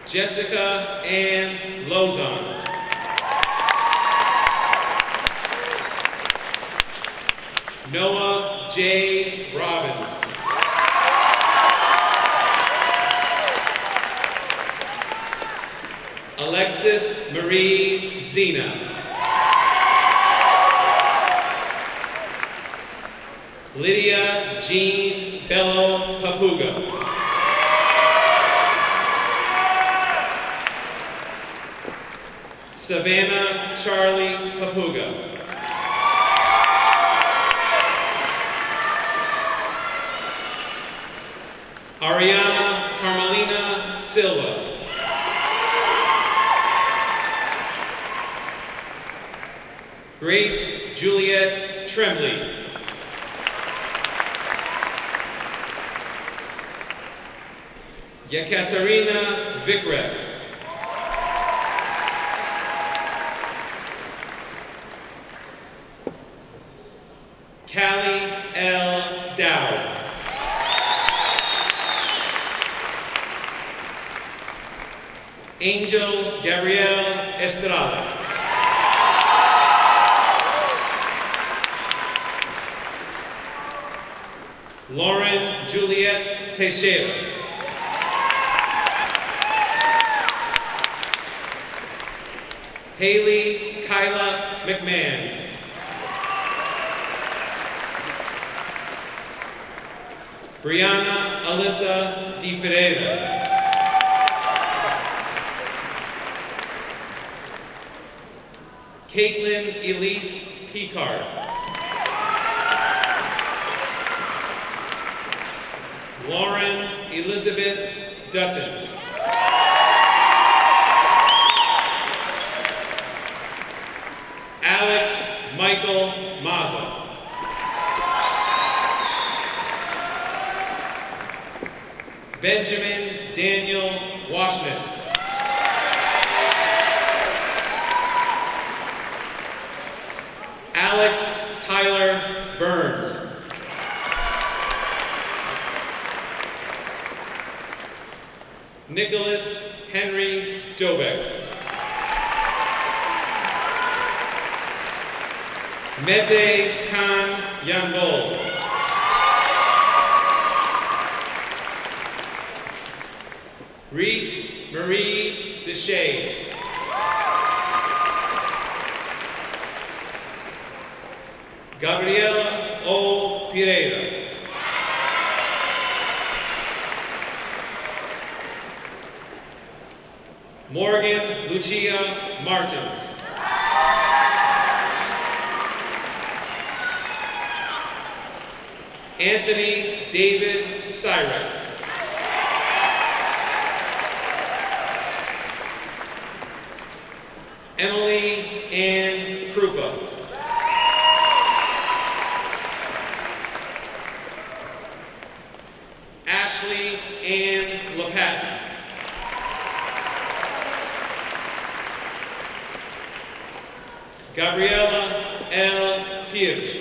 Jessica Ann Lozon. Noah J. Robbins. Alexis Marie Zena. Lydia Jean Bello Papuga. Savannah Charlie Papuga. Ariana Carmelina Silva. Grace Juliet Tremblay. Yekaterina Vikrev. Callie L. Dowd. Angel Gabrielle Estrada. Lauren Juliet Teixeira. Haley Kyla McMahon. Brianna Alyssa Di Ferreira. Caitlin Elise Picard. Lauren Elizabeth Dutton. Alex Michael Maza. Benjamin Daniel Washness. Alex Tyler Burns. Nicholas Henry Dobek. Mede Khan Yanbol. Reese Marie Deshays. Gabriela O. Pereira. Morgan Lucia Martins. Anthony David Syrek. Emily Ann Krupa. Ashley Ann LaPatton. Gabriela L. Pierce.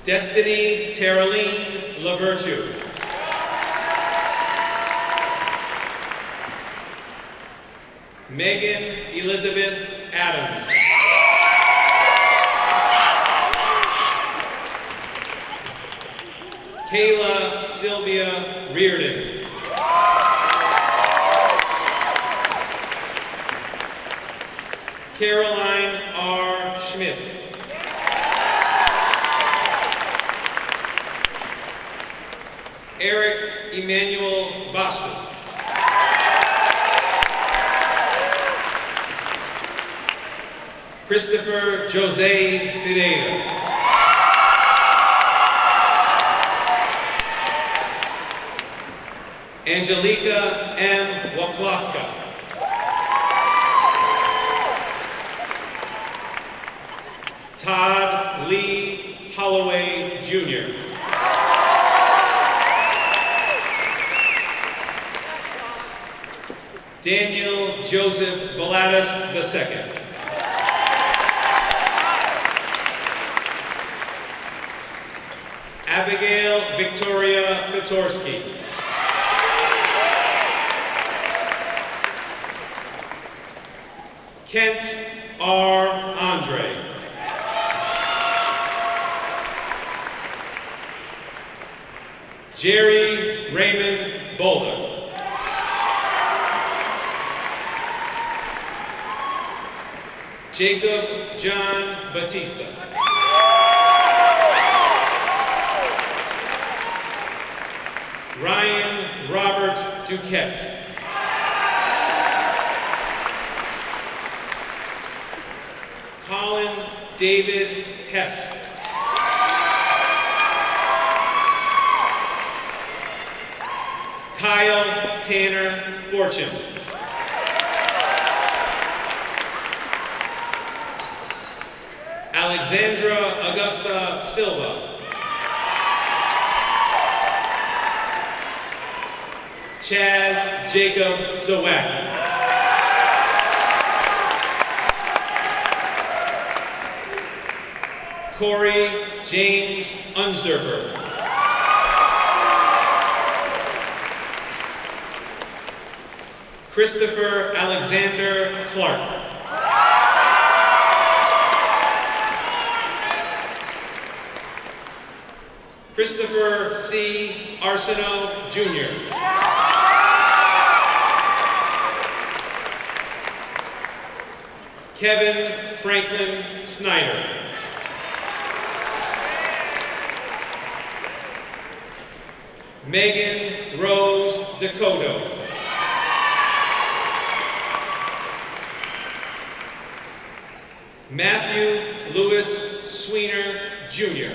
Destiny Taraline LaVirtue. Megan Elizabeth Adams. Kayla Sylvia Reardon. Caroline R. Schmidt. Eric Emmanuel Boston. Christopher Jose Ferreira. Angelica M. Waklaska. Todd Lee Holloway, Jr. Daniel Joseph Valadas II. Abigail Victoria Petorsky. Kent R. Andre. Jerry Raymond Boulder. Jacob John Batista. Ryan Robert Duquette. Colin David Hess. Kyle Tanner Fortune. Alexandra Augusta Silva. Chaz Jacob Zawacki. Corey James Unsderfer. Christopher Alexander Clark. Christopher C. Arsenault, Jr. Kevin Franklin Snyder. Megan Rose Dakota. Matthew Lewis Sweener, Jr.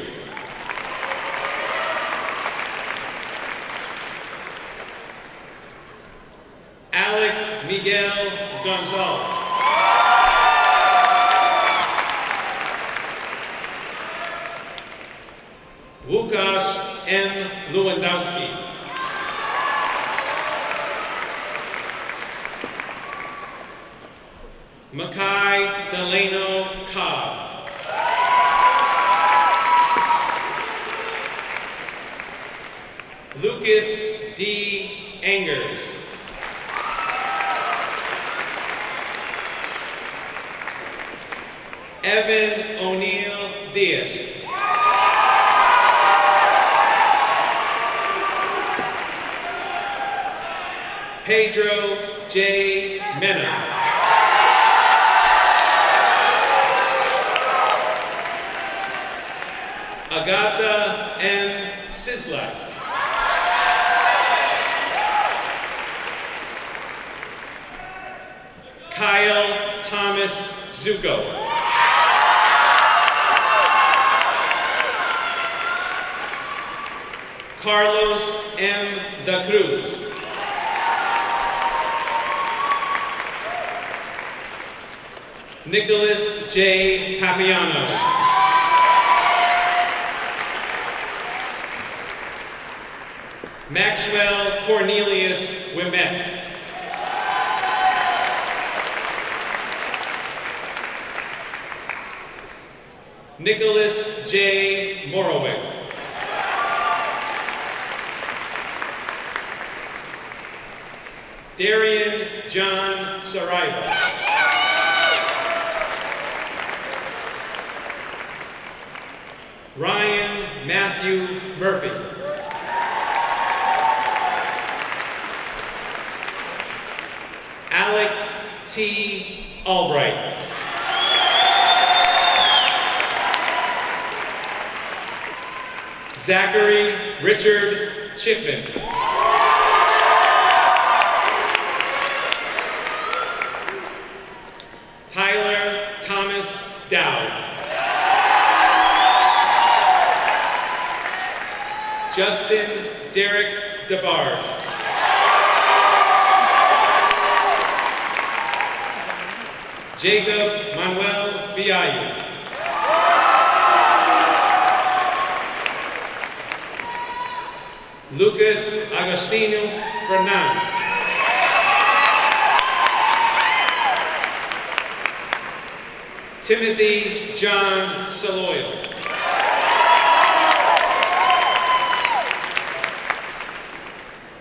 Alex Miguel Gonzalez. Łukasz M. Lewandowski. Makai Delano Cobb. Lucas D. Angers. Evan O'Neill Diaz. Pedro J. Mena. Agatha M. Sislak. Kyle Thomas Zuko. Carlos M. Da Cruz. Nicholas J. Papiano. Maxwell Cornelius Wimet. Nicholas J. Morowick. Darian John Saraiva. Ryan Matthew Murphy. Alec T. Albright. Zachary Richard Chipman. Tyler Thomas Dowd. Justin Derek DeBarge. Jacob Manuel Villayu. Lucas Agostino Fernandez. Timothy John Saloyo.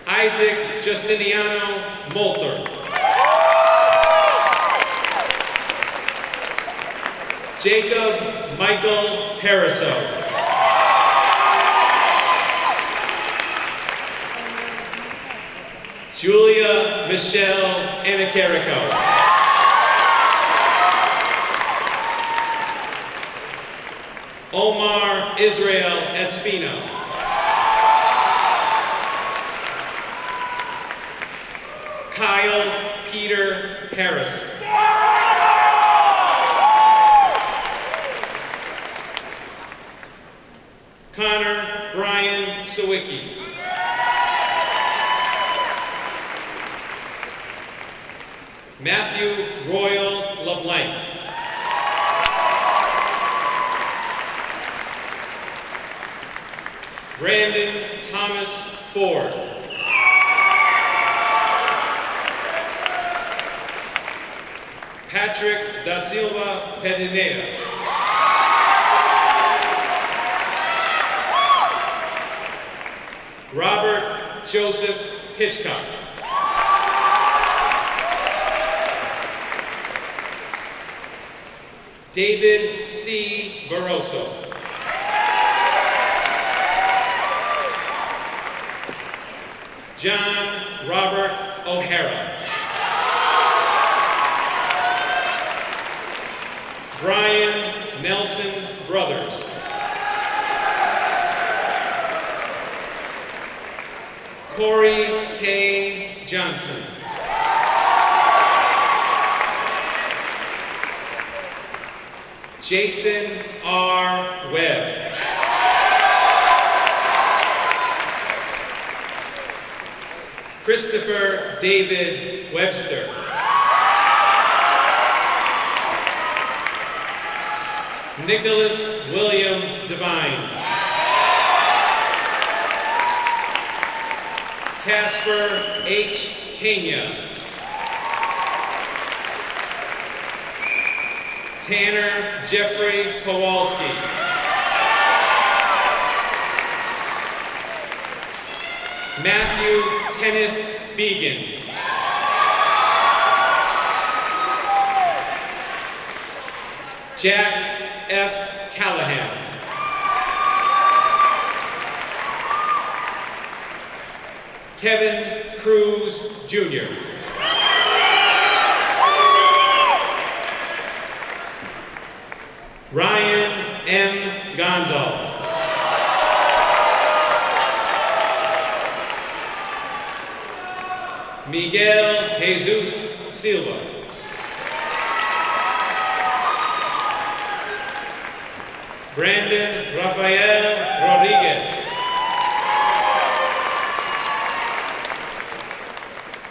Isaac Justiniano Molter. Jacob Michael Harriso. Julia Michelle Anacarico. Omar Israel Espino. Kyle Peter Harris. Connor Brian Sawicki. Matthew Royal LeBlanc. Brandon Thomas Ford. Patrick da Silva Pedineda. Robert Joseph Hitchcock. David C. Barroso. John Robert O'Hara. Brian Nelson Brothers. Corey K. Johnson. Jason R. Webb. Christopher David Webster. Nicholas William Devine. Casper H. Kenya. Tanner Jeffrey Kowalski. Matthew Kenneth Began. Jack F. Callahan. Kevin Cruz Jr. Ryan M. Gonzalez. Miguel Jesus Silva. Brandon Rafael Rodriguez.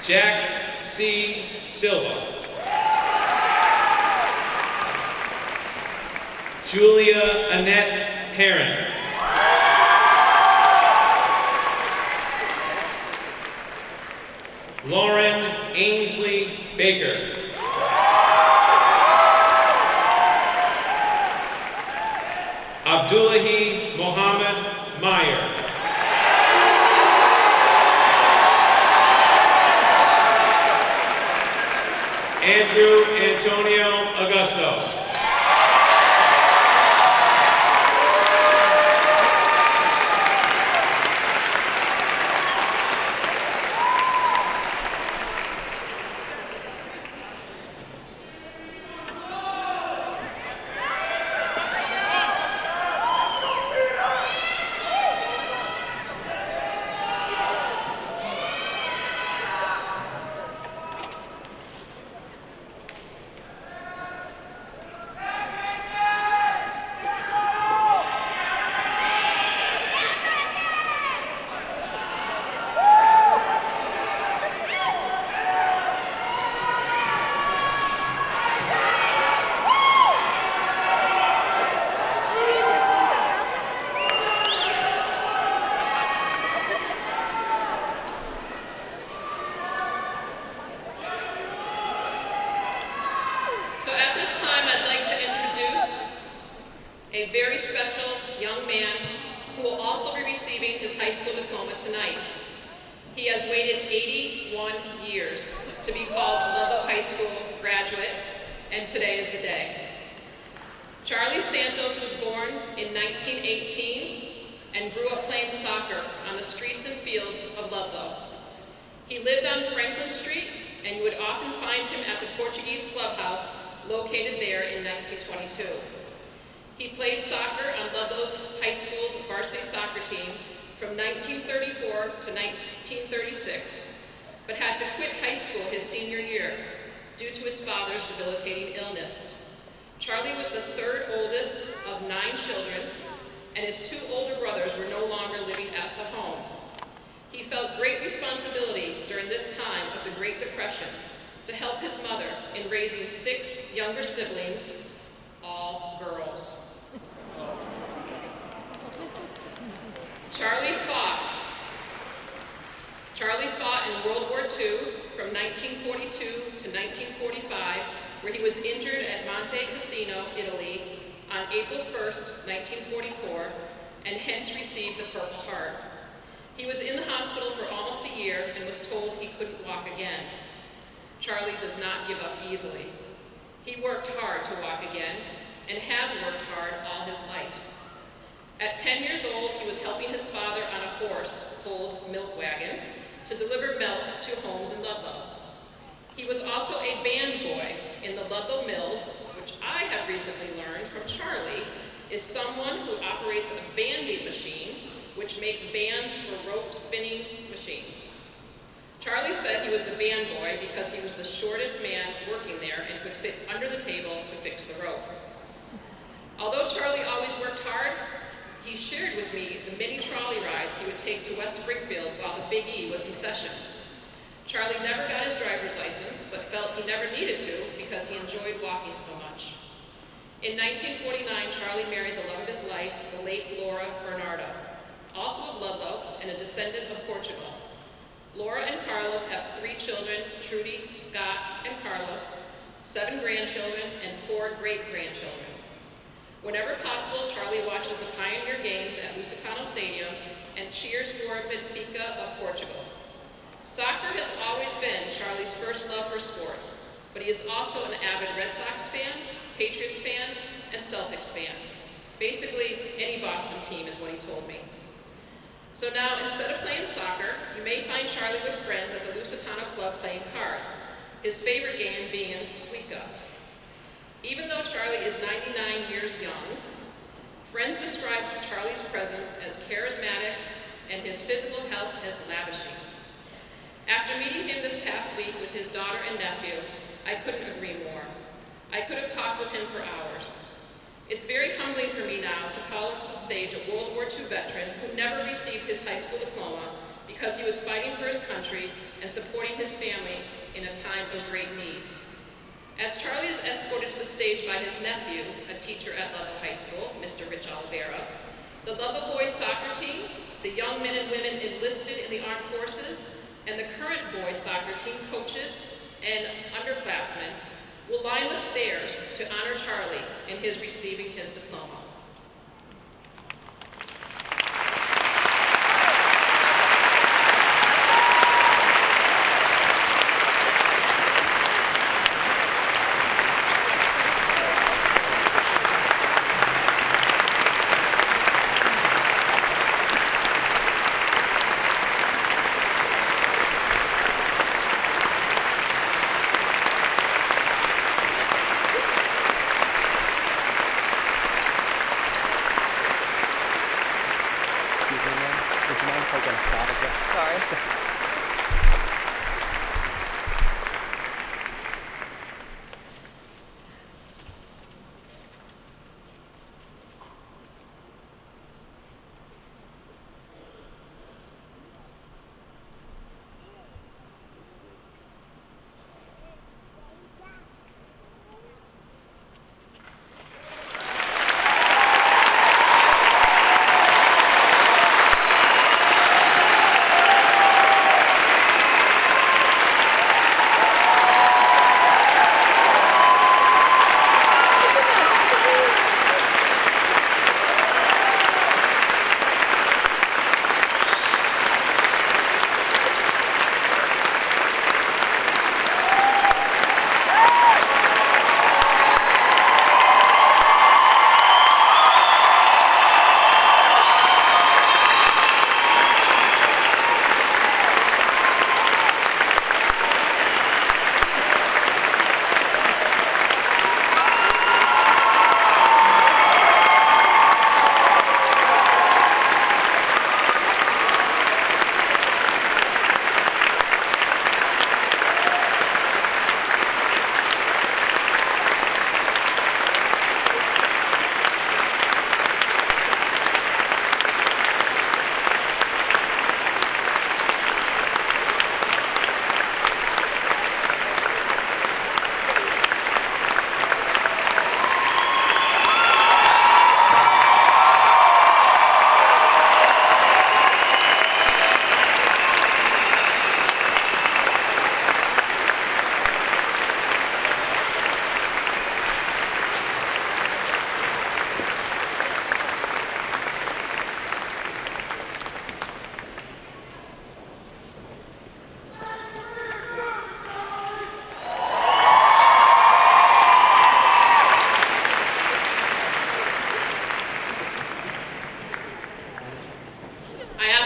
Jack C. Silva. Julia Annette Perrin. Lauren Ainsley Baker. Abdullahi Mohammed Meyer. Andrew Antonio Augusto. So at this time, I'd like to introduce a very special young man who will also be receiving his high school diploma tonight. He has waited 81 years to be called a Ludlow High School graduate, and today is the day. Charlie Santos was born in 1918 and grew up playing soccer on the streets and fields of Ludlow. He lived on Franklin Street, and you would often find him at the Portuguese Clubhouse located there in 1922. He played soccer on Ludlow's high school's varsity soccer team from 1934 to 1936, but had to quit high school his senior year due to his father's debilitating illness. Charlie was the third oldest of 9 children, and his 2 older brothers were no longer living at the home. He felt great responsibility during this time of the Great Depression to help his mother in raising 6 younger siblings, all girls. Charlie fought in World War II from 1942 to 1945, where he was injured at Monte Cassino, Italy, on April 1st, 1944, and hence received the Purple Heart. He was in the hospital for almost a year and was told he couldn't walk again. Charlie does not give up easily. He worked hard to walk again and has worked hard all his life. At 10 years old, he was helping his father on a horse pulled milk wagon to deliver milk to homes in Ludlow. He was also a band boy in the Ludlow Mills, which I have recently learned from Charlie is someone who operates a banding machine, which makes bands for rope spinning machines. Charlie said he was the band boy because he was the shortest man working there and could fit under the table to fix the rope. Although Charlie always worked hard, he shared with me the many trolley rides he would take to West Springfield while the Big E was in session. Charlie never got his driver's license, but felt he never needed to because he enjoyed walking so much. In 1949, Charlie married the love of his life, the late Laura Bernardo, also of Ludlow and a descendant of Portugal. Laura and Carlos have 3 children, Trudy, Scott, and Carlos, 7 grandchildren, and 4 great-grandchildren. Whenever possible, Charlie watches the Pioneer Games at Lusitano Stadium and cheers for Benfica of Portugal. Soccer has always been Charlie's first love for sports, but he is also an avid Red Sox fan, Patriots fan, and Celtics fan. Basically, any Boston team is what he told me. So now, instead of playing soccer, you may find Charlie with friends at the Lusitano Club playing cards, his favorite game being Suica. Even though Charlie is 99 years young, Friends describes Charlie's presence as charismatic and his physical health as lavishing. After meeting him this past week with his daughter and nephew, I couldn't agree more. I could have talked with him for hours. It's very humbling for me now to call up to the stage a World War II veteran who never received his high school diploma because he was fighting for his country and supporting his family in a time of great need. As Charlie is escorted to the stage by his nephew, a teacher at Ludlow High School, Mr. Rich Oliveira, the Ludlow boys soccer team, the young men and women enlisted in the armed forces, and the current boys soccer team coaches and underclassmen will line the stairs to honor Charlie in his receiving his diploma.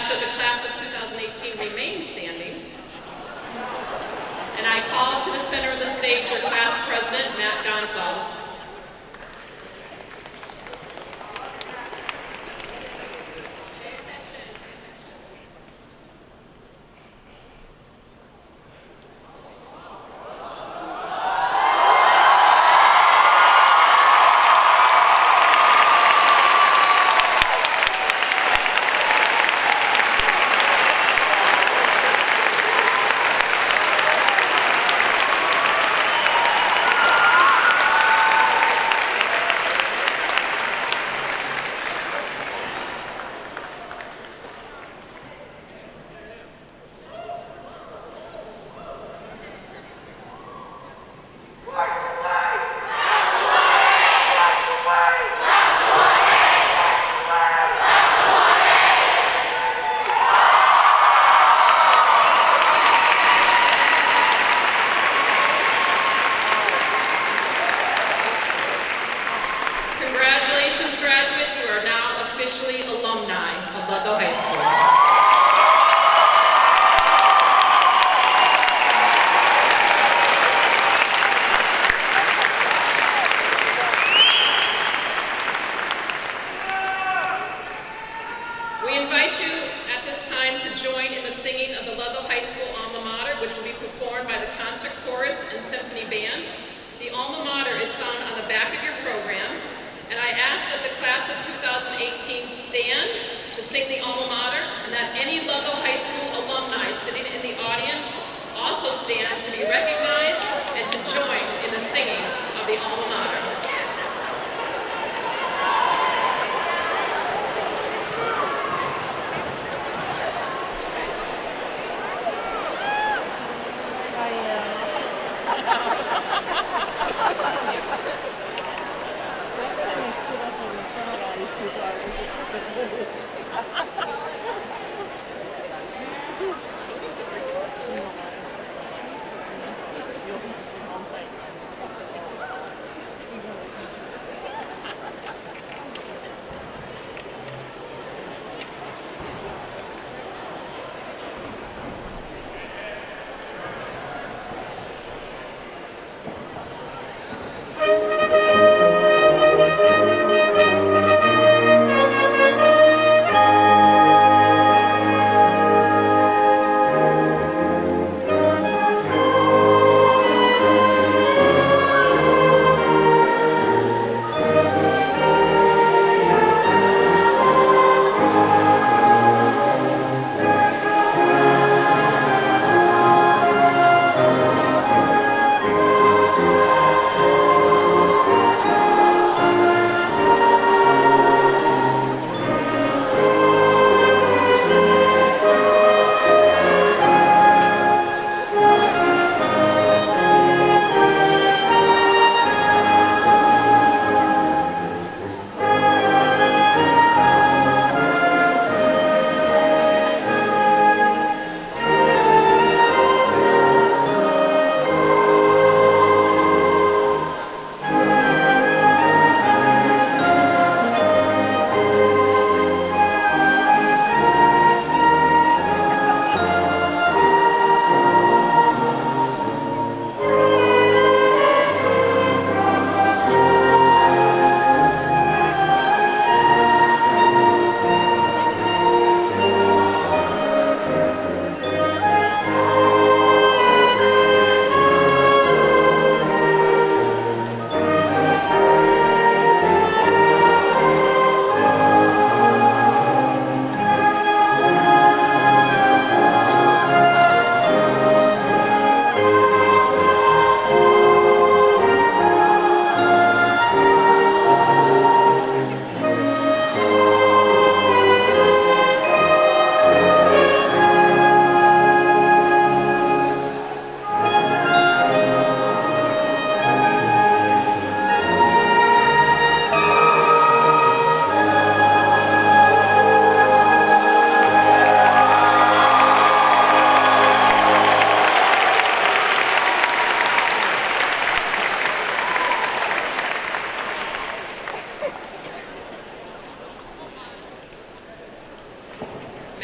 ask that the class of 2018 remain standing. And I call to the center of the stage your class president, Matt Gonsalves. Congratulations, graduates. You are now officially alumni of Ludlow High School. We invite you at this time to join in the singing of the Ludlow High School alma mater, which will be performed by the concert chorus and symphony band. The alma mater is found on the back of your program, and I ask that the class of 2018 stand to sing the alma mater, and that any Ludlow High School alumni sitting in the audience also stand to be recognized and to join in the singing of the alma mater.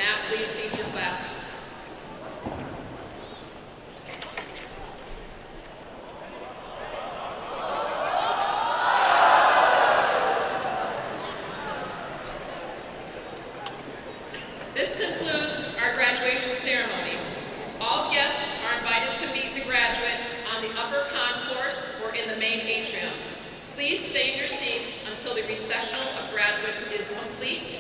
Matt, please seat your class. This concludes our graduation ceremony. All guests are invited to meet the graduate on the upper concourse or in the main atrium. Please stay in your seats until the recessional of graduates is complete